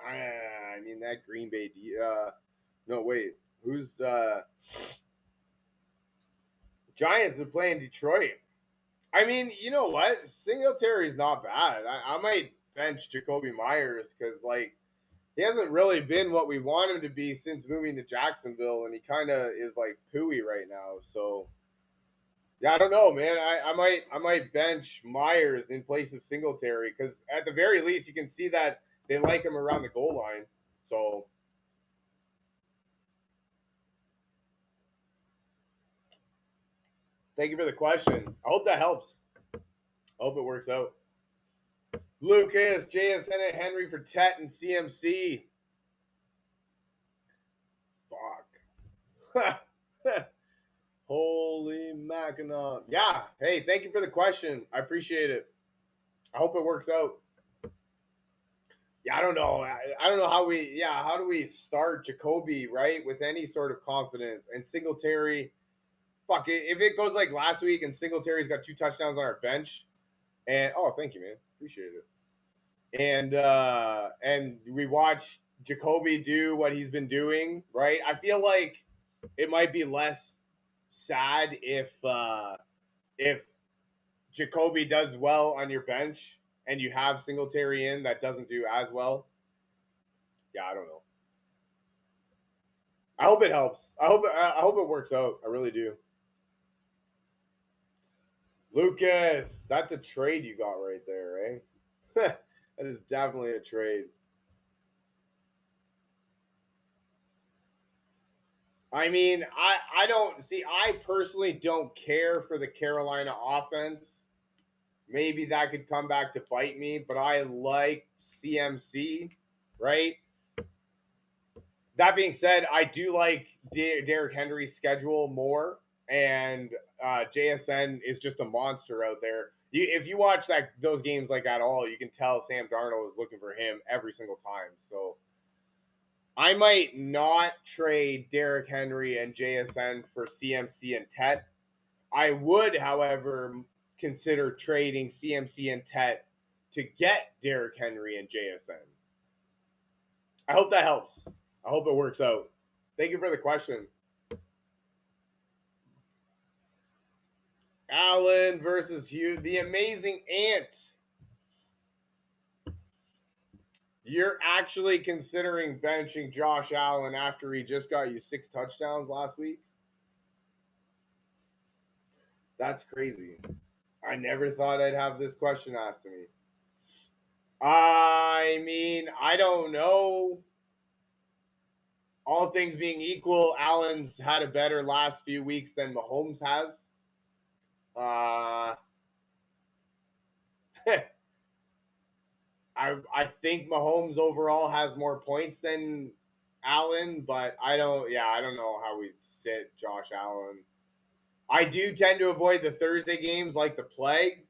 mean that Green Bay. No, wait. Who's Giants are playing Detroit? I mean, you know what? Singletary's not bad. I might bench Jacoby Myers because like he hasn't really been what we want him to be since moving to Jacksonville, and he kind of is like pooey right now. So yeah, I don't know, man. I might bench Myers in place of Singletary because at the very least you can see that they like him around the goal line. So thank you for the question. I hope that helps. I hope it works out. Lucas, JSN, and Henry for Tet and CMC. Fuck. Holy Mackinac. Yeah. Hey, thank you for the question. I appreciate it. I hope it works out. Yeah, I don't know. I don't know how do we start Jacoby, right? With any sort of confidence. And Singletary, fuck it. If it goes like last week and Singletary's got 2 touchdowns on our bench, and thank you, man. Appreciate it. And we watch Jacoby do what he's been doing, right? I feel like it might be less sad if Jacoby does well on your bench and you have Singletary in that doesn't do as well. Yeah, I don't know. I hope it helps. I hope it works out. I really do. Lucas, that's a trade you got right there, eh? That is definitely a trade. I mean, I don't see. I personally don't care for the Carolina offense. Maybe that could come back to bite me, but I like CMC, right? That being said, I do like Derrick Henry's schedule more, and JSN is just a monster out there. If you watch those games like at all, you can tell Sam Darnold is looking for him every single time. So I might not trade Derrick Henry and JSN for CMC and Tet. I would, however, consider trading CMC and Tet to get Derrick Henry and JSN. I hope that helps. I hope it works out. Thank you for the question. Allen versus Hugh, the amazing ant. You're actually considering benching Josh Allen after he just got you 6 touchdowns last week? That's crazy. I never thought I'd have this question asked to me. I mean, I don't know. All things being equal, Allen's had a better last few weeks than Mahomes has. I think Mahomes overall has more points than Allen, but I don't know how we sit Josh Allen. I do tend to avoid the Thursday games like the plague,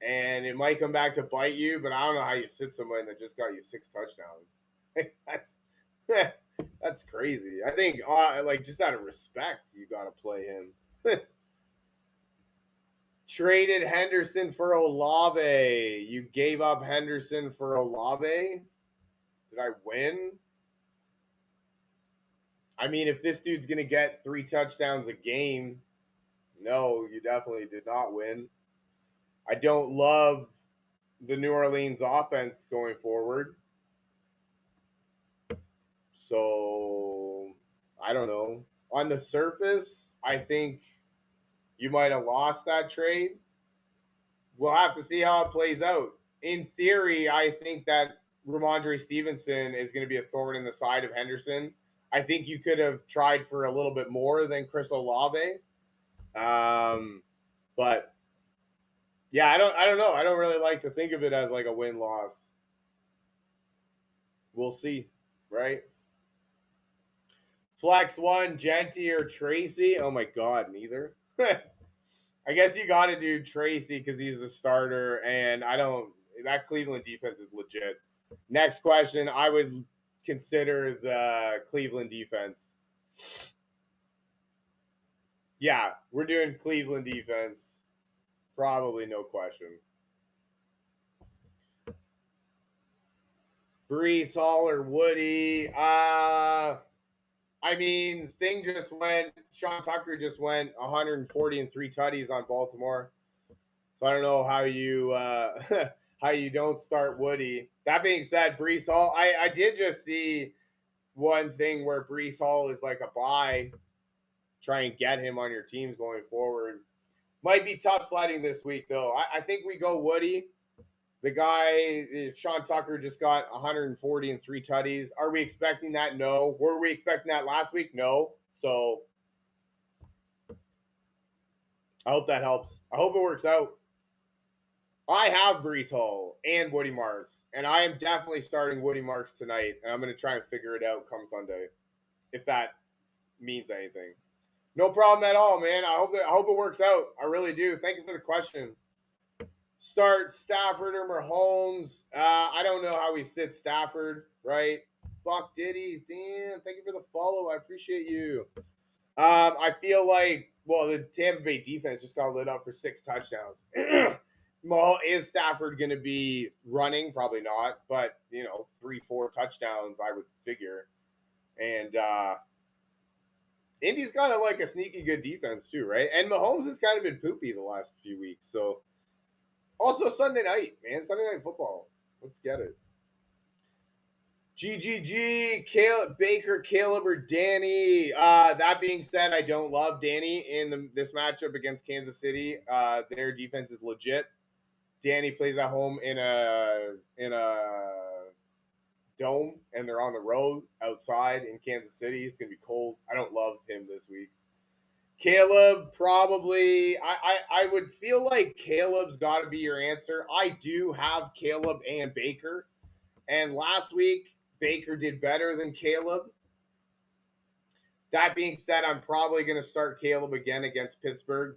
and it might come back to bite you, but I don't know how you sit somebody that just got you 6 touchdowns. That's crazy. I think like just out of respect, you got to play him. Traded Henderson for Olave. You gave up Henderson for Olave? Did I win? I mean, if this dude's going to get 3 touchdowns a game, no, you definitely did not win. I don't love the New Orleans offense going forward. So, I don't know. On the surface, I think you might have lost that trade. We'll have to see how it plays out. In theory, I think that Ramondre Stevenson is going to be a thorn in the side of Henderson. I think you could have tried for a little bit more than Chris Olave. But yeah, I don't know. I don't really like to think of it as like a win-loss. We'll see, right? Flex 1, Genty or Tracy? Oh my God, neither. I guess you got to do Tracy because he's the starter, and that Cleveland defense is legit. Next question, I would consider the Cleveland defense. Yeah, we're doing Cleveland defense. Probably no question. Brees Hall or Woody. I mean, Sean Tucker just went 140 and 3 tutties on Baltimore. So I don't know how you how you don't start Woody. That being said, Brees Hall, I did just see one thing where Brees Hall is like a buy. Try and get him on your teams going forward. Might be tough sledding this week though. I think we go Woody. The guy, Sean Tucker, just got 140 and 3 tutties. Are we expecting that? No. Were we expecting that last week? No. So I hope that helps. I hope it works out. I have Brees Hall and Woody Marks, and I am definitely starting Woody Marks tonight, and I'm going to try and figure it out come Sunday, if that means anything. No problem at all, man. I hope it works out. I really do. Thank you for the question. Start Stafford or Mahomes. I don't know how we sit Stafford, right? Buck Diddies, damn. Thank you for the follow. I appreciate you. I feel like, well, the Tampa Bay defense just got lit up for 6 touchdowns. Is Stafford going to be running? Probably not, but 3-4 touchdowns, I would figure. And Indy's kind of like a sneaky good defense too, right? And Mahomes has kind of been poopy the last few weeks. So also Sunday night, man, Sunday Night Football. Let's get it. GGG, Baker, Caleb, or Danny. That being said, I don't love Danny in this matchup against Kansas City. Their defense is legit. Danny plays at home in a dome, and they're on the road outside in Kansas City. It's gonna be cold. I don't love him this week. Caleb, probably. I would feel like Caleb's got to be your answer. I do have Caleb and Baker, and last week Baker did better than Caleb. That being said, I'm probably going to start Caleb again against Pittsburgh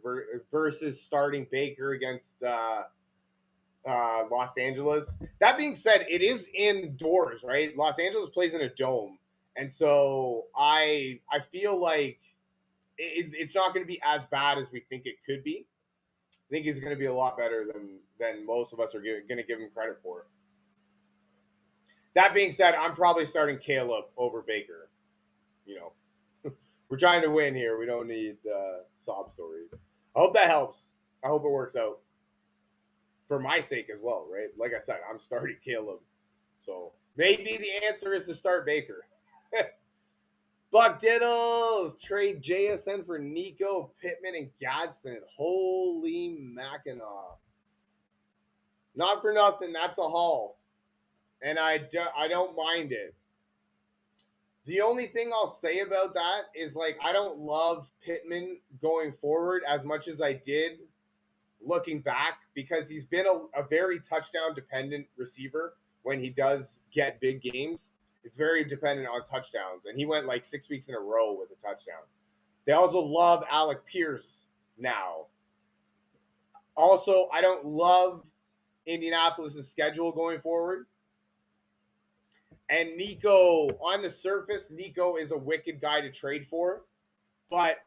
versus starting Baker against Los Angeles. That being said, it is indoors, right? Los Angeles plays in a dome, and so I feel like it's not going to be as bad as we think it could be. I think he's going to be a lot better than most of us are going to give him credit for. That being said, I'm probably starting Caleb over Baker. We're trying to win here. We don't need sob stories. I hope that helps. I hope it works out for my sake as well, right? Like I said, I'm starting Caleb. So maybe the answer is to start Baker. Buck Diddles, trade JSN for Nico, Pittman, and Gadsden. Holy Mackinac. Not for nothing, that's a haul. And I don't mind it. The only thing I'll say about that is, I don't love Pittman going forward as much as I did looking back, because he's been a very touchdown-dependent receiver when he does get big games. It's very dependent on touchdowns, and he went 6 weeks in a row with a touchdown. They also love Alec Pierce now. Also, I don't love Indianapolis' schedule going forward. And Nico, on the surface, Nico is a wicked guy to trade for. But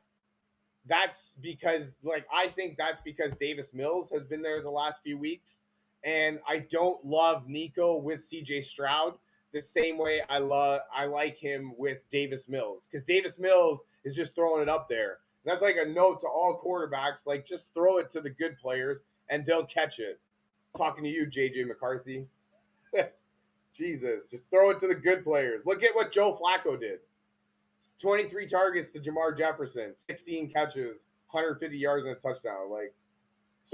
that's because, I think that's because Davis Mills has been there the last few weeks. And I don't love Nico with CJ Stroud the same way I like him with Davis Mills. Because Davis Mills is just throwing it up there. That's a note to all quarterbacks. Just throw it to the good players, and they'll catch it. Talking to you, J.J. McCarthy. Jesus, just throw it to the good players. Look at what Joe Flacco did. 23 targets to Jamar Jefferson, 16 catches, 150 yards and a touchdown.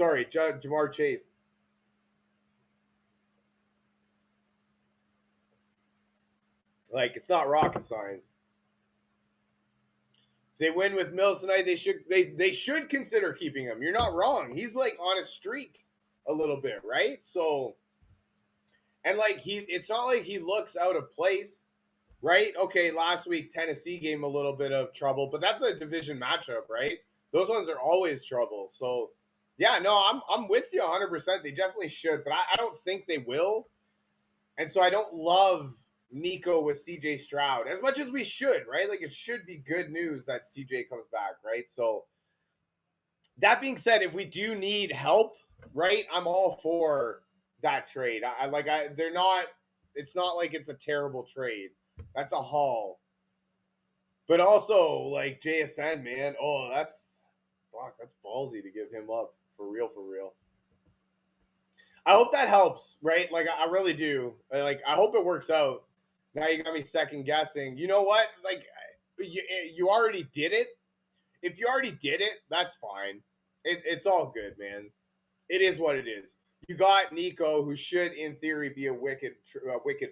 Jamar Chase. It's not rocket science. If they win with Mills tonight, they should consider keeping him. You're not wrong. He's on a streak a little bit, right? So, and it's not like he looks out of place, right? Okay, last week Tennessee gave him a little bit of trouble, but that's a division matchup, right? Those ones are always trouble. So, yeah, no, I'm with you 100%. They definitely should, but I don't think they will. And so I don't love Nico with CJ Stroud as much as we should, right? It should be good news that CJ comes back, right? So that being said, if we do need help, right, I'm all for that trade. They're not It's not like it's a terrible trade. That's a haul. But also, like JSN, man. Oh, that's ballsy to give him up for real, for real. I hope that helps, right? Like I really do. Like I hope it works out. Now you got me second guessing. You know what? Like you already did it. If you already did it, that's fine. It's all good, man. It is what it is. You got Nico, who should, in theory, be a wicked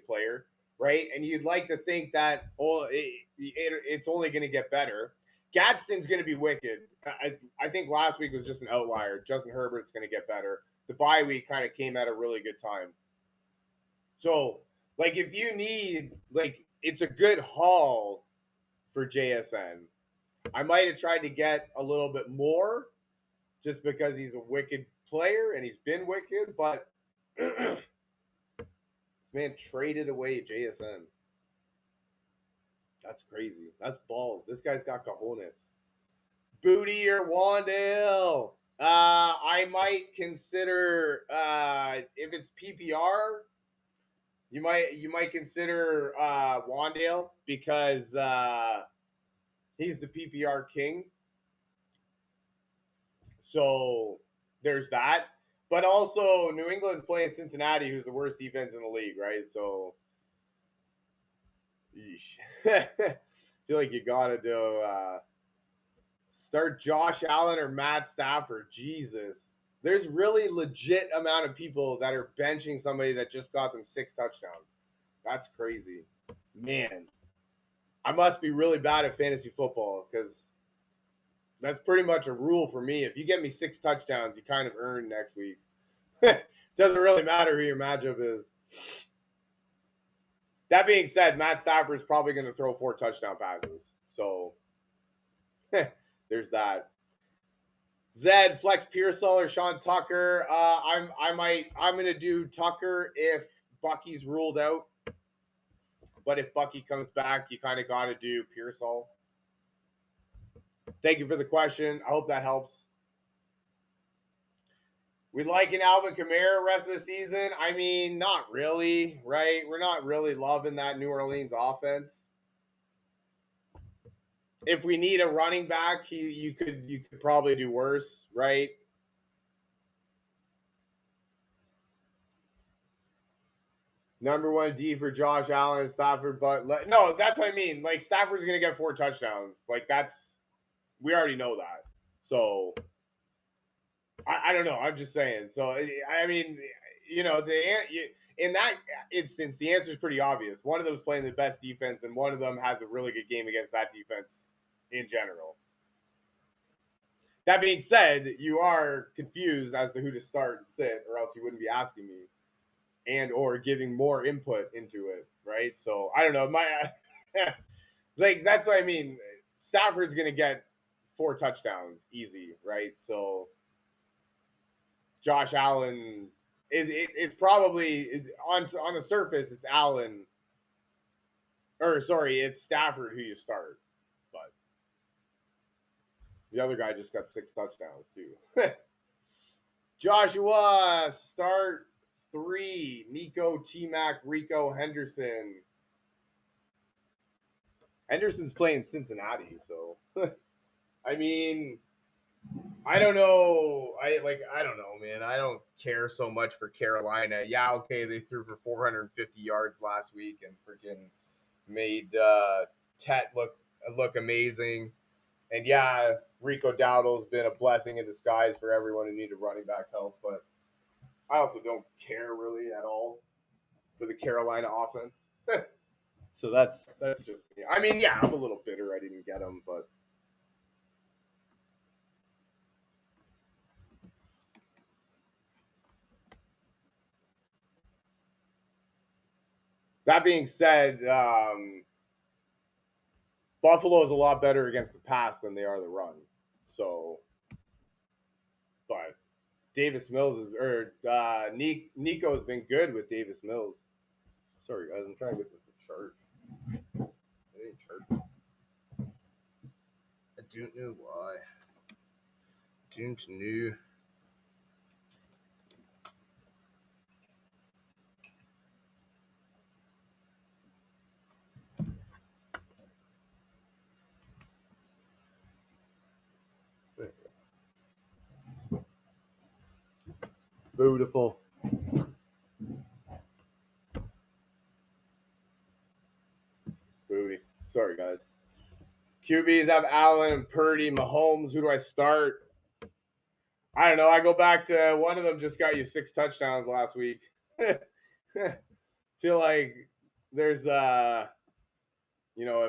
player, right? And you'd like to think that it's only going to get better. Gadsden's going to be wicked. I think last week was just an outlier. Justin Herbert's going to get better. The bye week kind of came at a really good time. So, like, if you need, like, it's a good haul for JSN. I might have tried to get a little bit more just because he's a wicked player and he's been wicked, but this man traded away JSN. That's crazy. That's balls. This guy's got cojones. Booty or Wandale? I might consider if it's PPR, you might consider Wandale because he's the PPR king. So there's that. But also, New England's playing Cincinnati, who's the worst defense in the league, right? So, I feel like you got to do start Josh Allen or Matt Stafford. Jesus. There's really legit amount of people that are benching somebody that just got them 6 touchdowns. That's crazy. Man, I must be really bad at fantasy football because that's pretty much a rule for me. If you get me 6 touchdowns, you kind of earn next week. Doesn't really matter who your matchup is. That being said, Matt Stafford's probably going to throw 4 touchdown passes. So there's that. Zed, Flex Pearsall or Sean Tucker. I'm going to do Tucker if Bucky's ruled out. But if Bucky comes back, you kind of got to do Pearsall. Thank you for the question. I hope that helps. We like an Alvin Kamara rest of the season. I mean, not really, right? We're not really loving that New Orleans offense. If we need a running back, you could probably do worse, right? Number 1 D for Josh Allen, Stafford, but no, that's what I mean. Like Stafford's gonna get 4 touchdowns. Like we already know that. So I don't know. I'm just saying. So I mean, you know, in that instance, the answer is pretty obvious. One of them is playing the best defense, and one of them has a really good game against that defense in general. That being said, you are confused as to who to start and sit, or else you wouldn't be asking me and or giving more input into it, right? So I don't know. Like that's what I mean. Stafford's gonna get 4 touchdowns easy, right? So Josh Allen, it's probably on the surface it's Allen, or sorry, it's Stafford who you start, but the other guy just got 6 touchdowns too. Joshua, start 3. Nico, T-Mac, Rico, Henderson. Henderson's playing Cincinnati, so I mean, I don't know. I don't know, man. I don't care so much for Carolina. Yeah, okay, they threw for 450 yards last week and freaking made Tet look amazing. And yeah, Rico Dowdle's been a blessing in disguise for everyone who needed running back help, but I also don't care really at all for the Carolina offense. So that's just me. I mean, yeah, I'm a little bitter I didn't get him, but that being said, Buffalo is a lot better against the pass than they are the run. So, but Davis Mills Nico has been good with Davis Mills. Sorry, guys, I'm trying to get this to chart. It ain't chart. I don't know why. Don't know. Beautiful. Booty. Sorry, guys. QBs have Allen and Purdy, Mahomes. Who do I start? I don't know. I go back to one of them just got you 6 touchdowns last week. Feel like there's if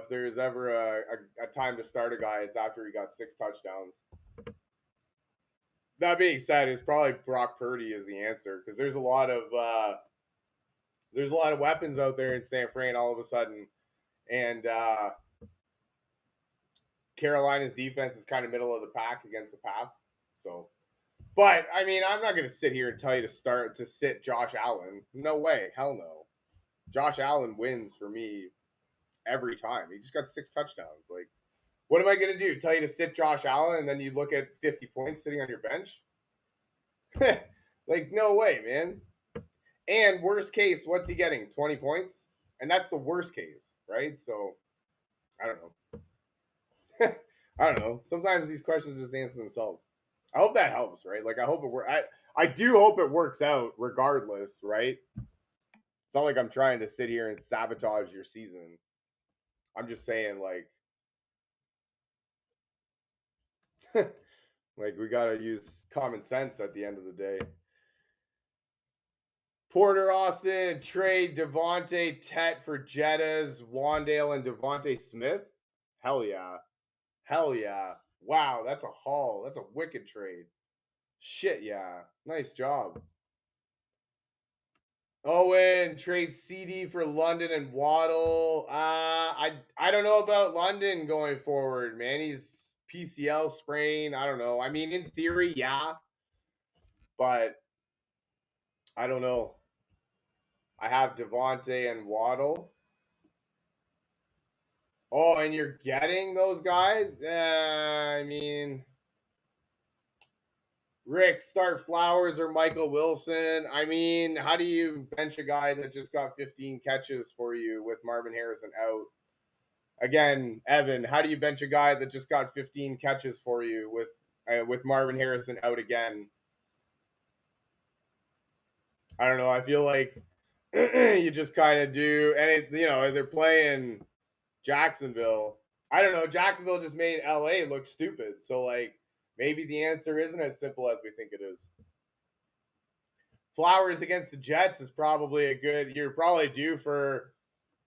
there's ever a time to start a guy, it's after he got 6 touchdowns. That being said, it's probably Brock Purdy is the answer because there's a lot of weapons out there in San Fran all of a sudden, and Carolina's defense is kind of middle of the pack against the pass. So, but I mean, I'm not going to sit here and tell you to sit Josh Allen. No way, hell no. Josh Allen wins for me every time. He just got 6 touchdowns. Like, what am I going to do? Tell you to sit Josh Allen and then you look at 50 points sitting on your bench? Like, no way, man. And worst case, what's he getting? 20 points? And that's the worst case, right? So, I don't know. I don't know. Sometimes these questions just answer themselves. I hope that helps, right? Like, I hope it works. I do hope it works out regardless, right? It's not like I'm trying to sit here and sabotage your season. I'm just saying, like, like we gotta use common sense at the end of the day. Porter Austin, trade Devontae Tet for Jettas, Wandale, and Devontae Smith. Hell yeah. Hell yeah. Wow, that's a haul. That's a wicked trade. Shit, yeah. Nice job. Owen, trade CD for London and Waddle. I don't know about London going forward, man. He's PCL sprain. I don't know. I mean, in theory, yeah. But I don't know. I have Devontae and Waddle. Oh, and you're getting those guys? I mean, Rick, start Flowers or Michael Wilson. I mean, how do you bench a guy that just got 15 catches for you with Marvin Harrison out? Again, Evan, how do you bench a guy that just got 15 catches for you with Marvin Harrison out again? I don't know. I feel like you just kind of do, and they're playing Jacksonville. I don't know. Jacksonville just made LA look stupid. So, like, maybe the answer isn't as simple as we think it is. Flowers against the Jets is probably you're probably due for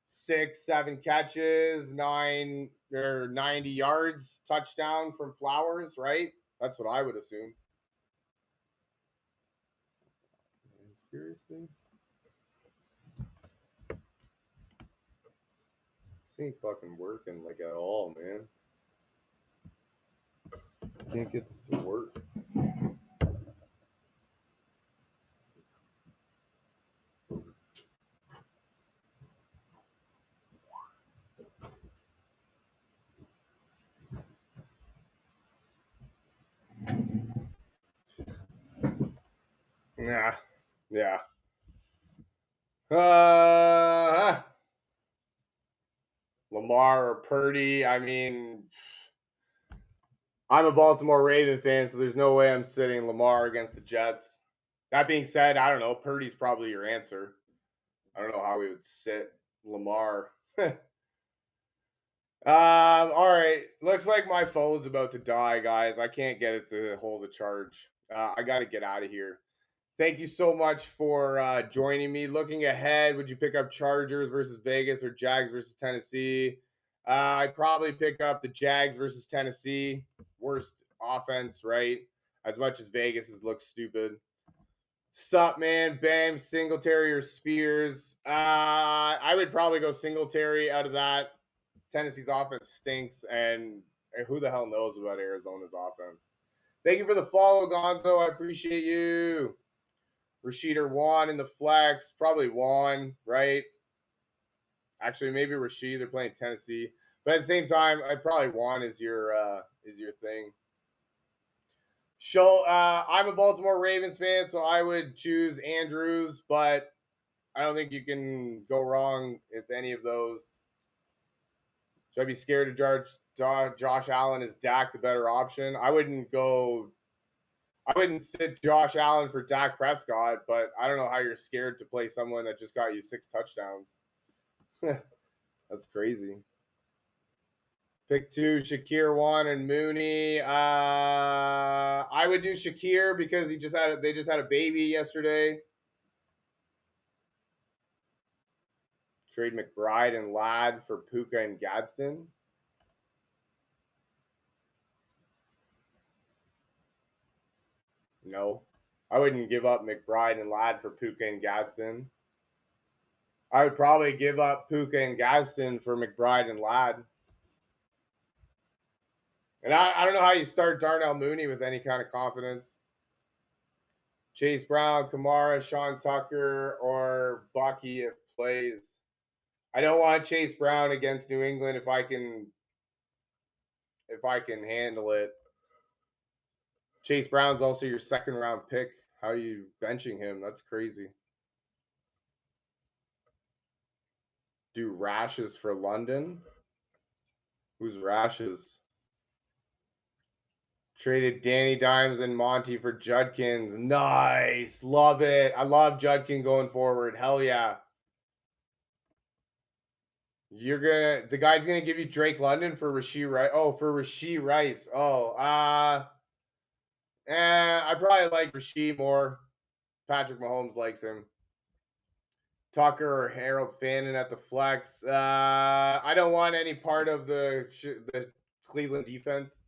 6, 7 catches, 9 or 90 yards, touchdown from Flowers, right? That's what I would assume. Seriously? This ain't fucking working like at all, man. I can't get this to work. Yeah. Yeah. Lamar or Purdy. I mean, I'm a Baltimore Raven fan, so there's no way I'm sitting Lamar against the Jets. That being said, I don't know. Purdy's probably your answer. I don't know how we would sit Lamar. All right. Looks like my phone's about to die, guys. I can't get it to hold a charge. I got to get out of here. Thank you so much for joining me. Looking ahead, would you pick up Chargers versus Vegas or Jags versus Tennessee? I'd probably pick up the Jags versus Tennessee. Worst offense, right? As much as Vegas has looked stupid. Sup, man? Bam, Singletary or Spears? I would probably go Singletary out of that. Tennessee's offense stinks, and who the hell knows about Arizona's offense? Thank you for the follow, Gonzo. I appreciate you. Rashid or Juan in the flex. Probably Juan, right? Actually, maybe Rashid. They're playing Tennessee. But at the same time, probably Juan is your thing. I'm a Baltimore Ravens fan, so I would choose Andrews, but I don't think you can go wrong with any of those. Should I be scared of Josh Allen? Is Dak the better option? I wouldn't go I wouldn't sit Josh Allen for Dak Prescott, but I don't know how you're scared to play someone that just got you 6 touchdowns. That's crazy. Pick 2, Shakir, 1, and Mooney. I would do Shakir because they just had a baby yesterday. Trade McBride and Ladd for Puka and Gadsden. No, I wouldn't give up McBride and Ladd for Puka and Gadsden. I would probably give up Puka and Gadsden for McBride and Ladd. And I don't know how you start Darnell Mooney with any kind of confidence. Chase Brown, Kamara, Sean Tucker, or Bucky if plays. I don't want Chase Brown against New England if I can handle it. Chase Brown's also your 2nd round pick. How are you benching him? That's crazy. Do Rashes for London? Who's Rashes? Traded Danny Dimes and Monty for Judkins. Nice. Love it. I love Judkin going forward. Hell yeah. The guy's gonna give you Drake London for Rashee Rice. Oh, for Rashee Rice. Oh, I probably like Rashee more. Patrick Mahomes likes him. Tucker or Harold Fannin at the flex. I don't want any part of the Cleveland defense,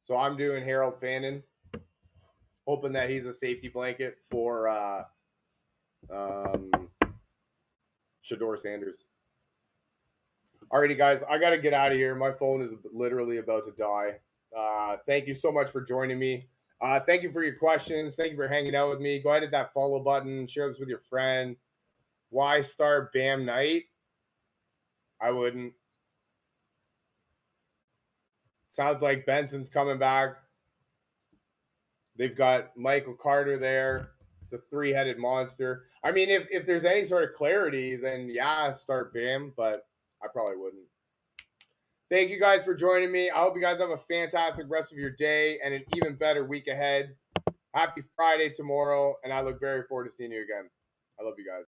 so I'm doing Harold Fannin, hoping that he's a safety blanket for Shador Sanders. Alrighty, guys, I got to get out of here. My phone is literally about to die. Thank you so much for joining me. Thank you for your questions. Thank you for hanging out with me. Go ahead and hit that follow button. Share this with your friend. Why start Bam Knight? I wouldn't. Sounds like Benson's coming back. They've got Michael Carter there. It's a 3-headed monster. I mean, if there's any sort of clarity, then yeah, start Bam, but I probably wouldn't. Thank you guys for joining me. I hope you guys have a fantastic rest of your day and an even better week ahead. Happy Friday tomorrow, and I look very forward to seeing you again. I love you guys.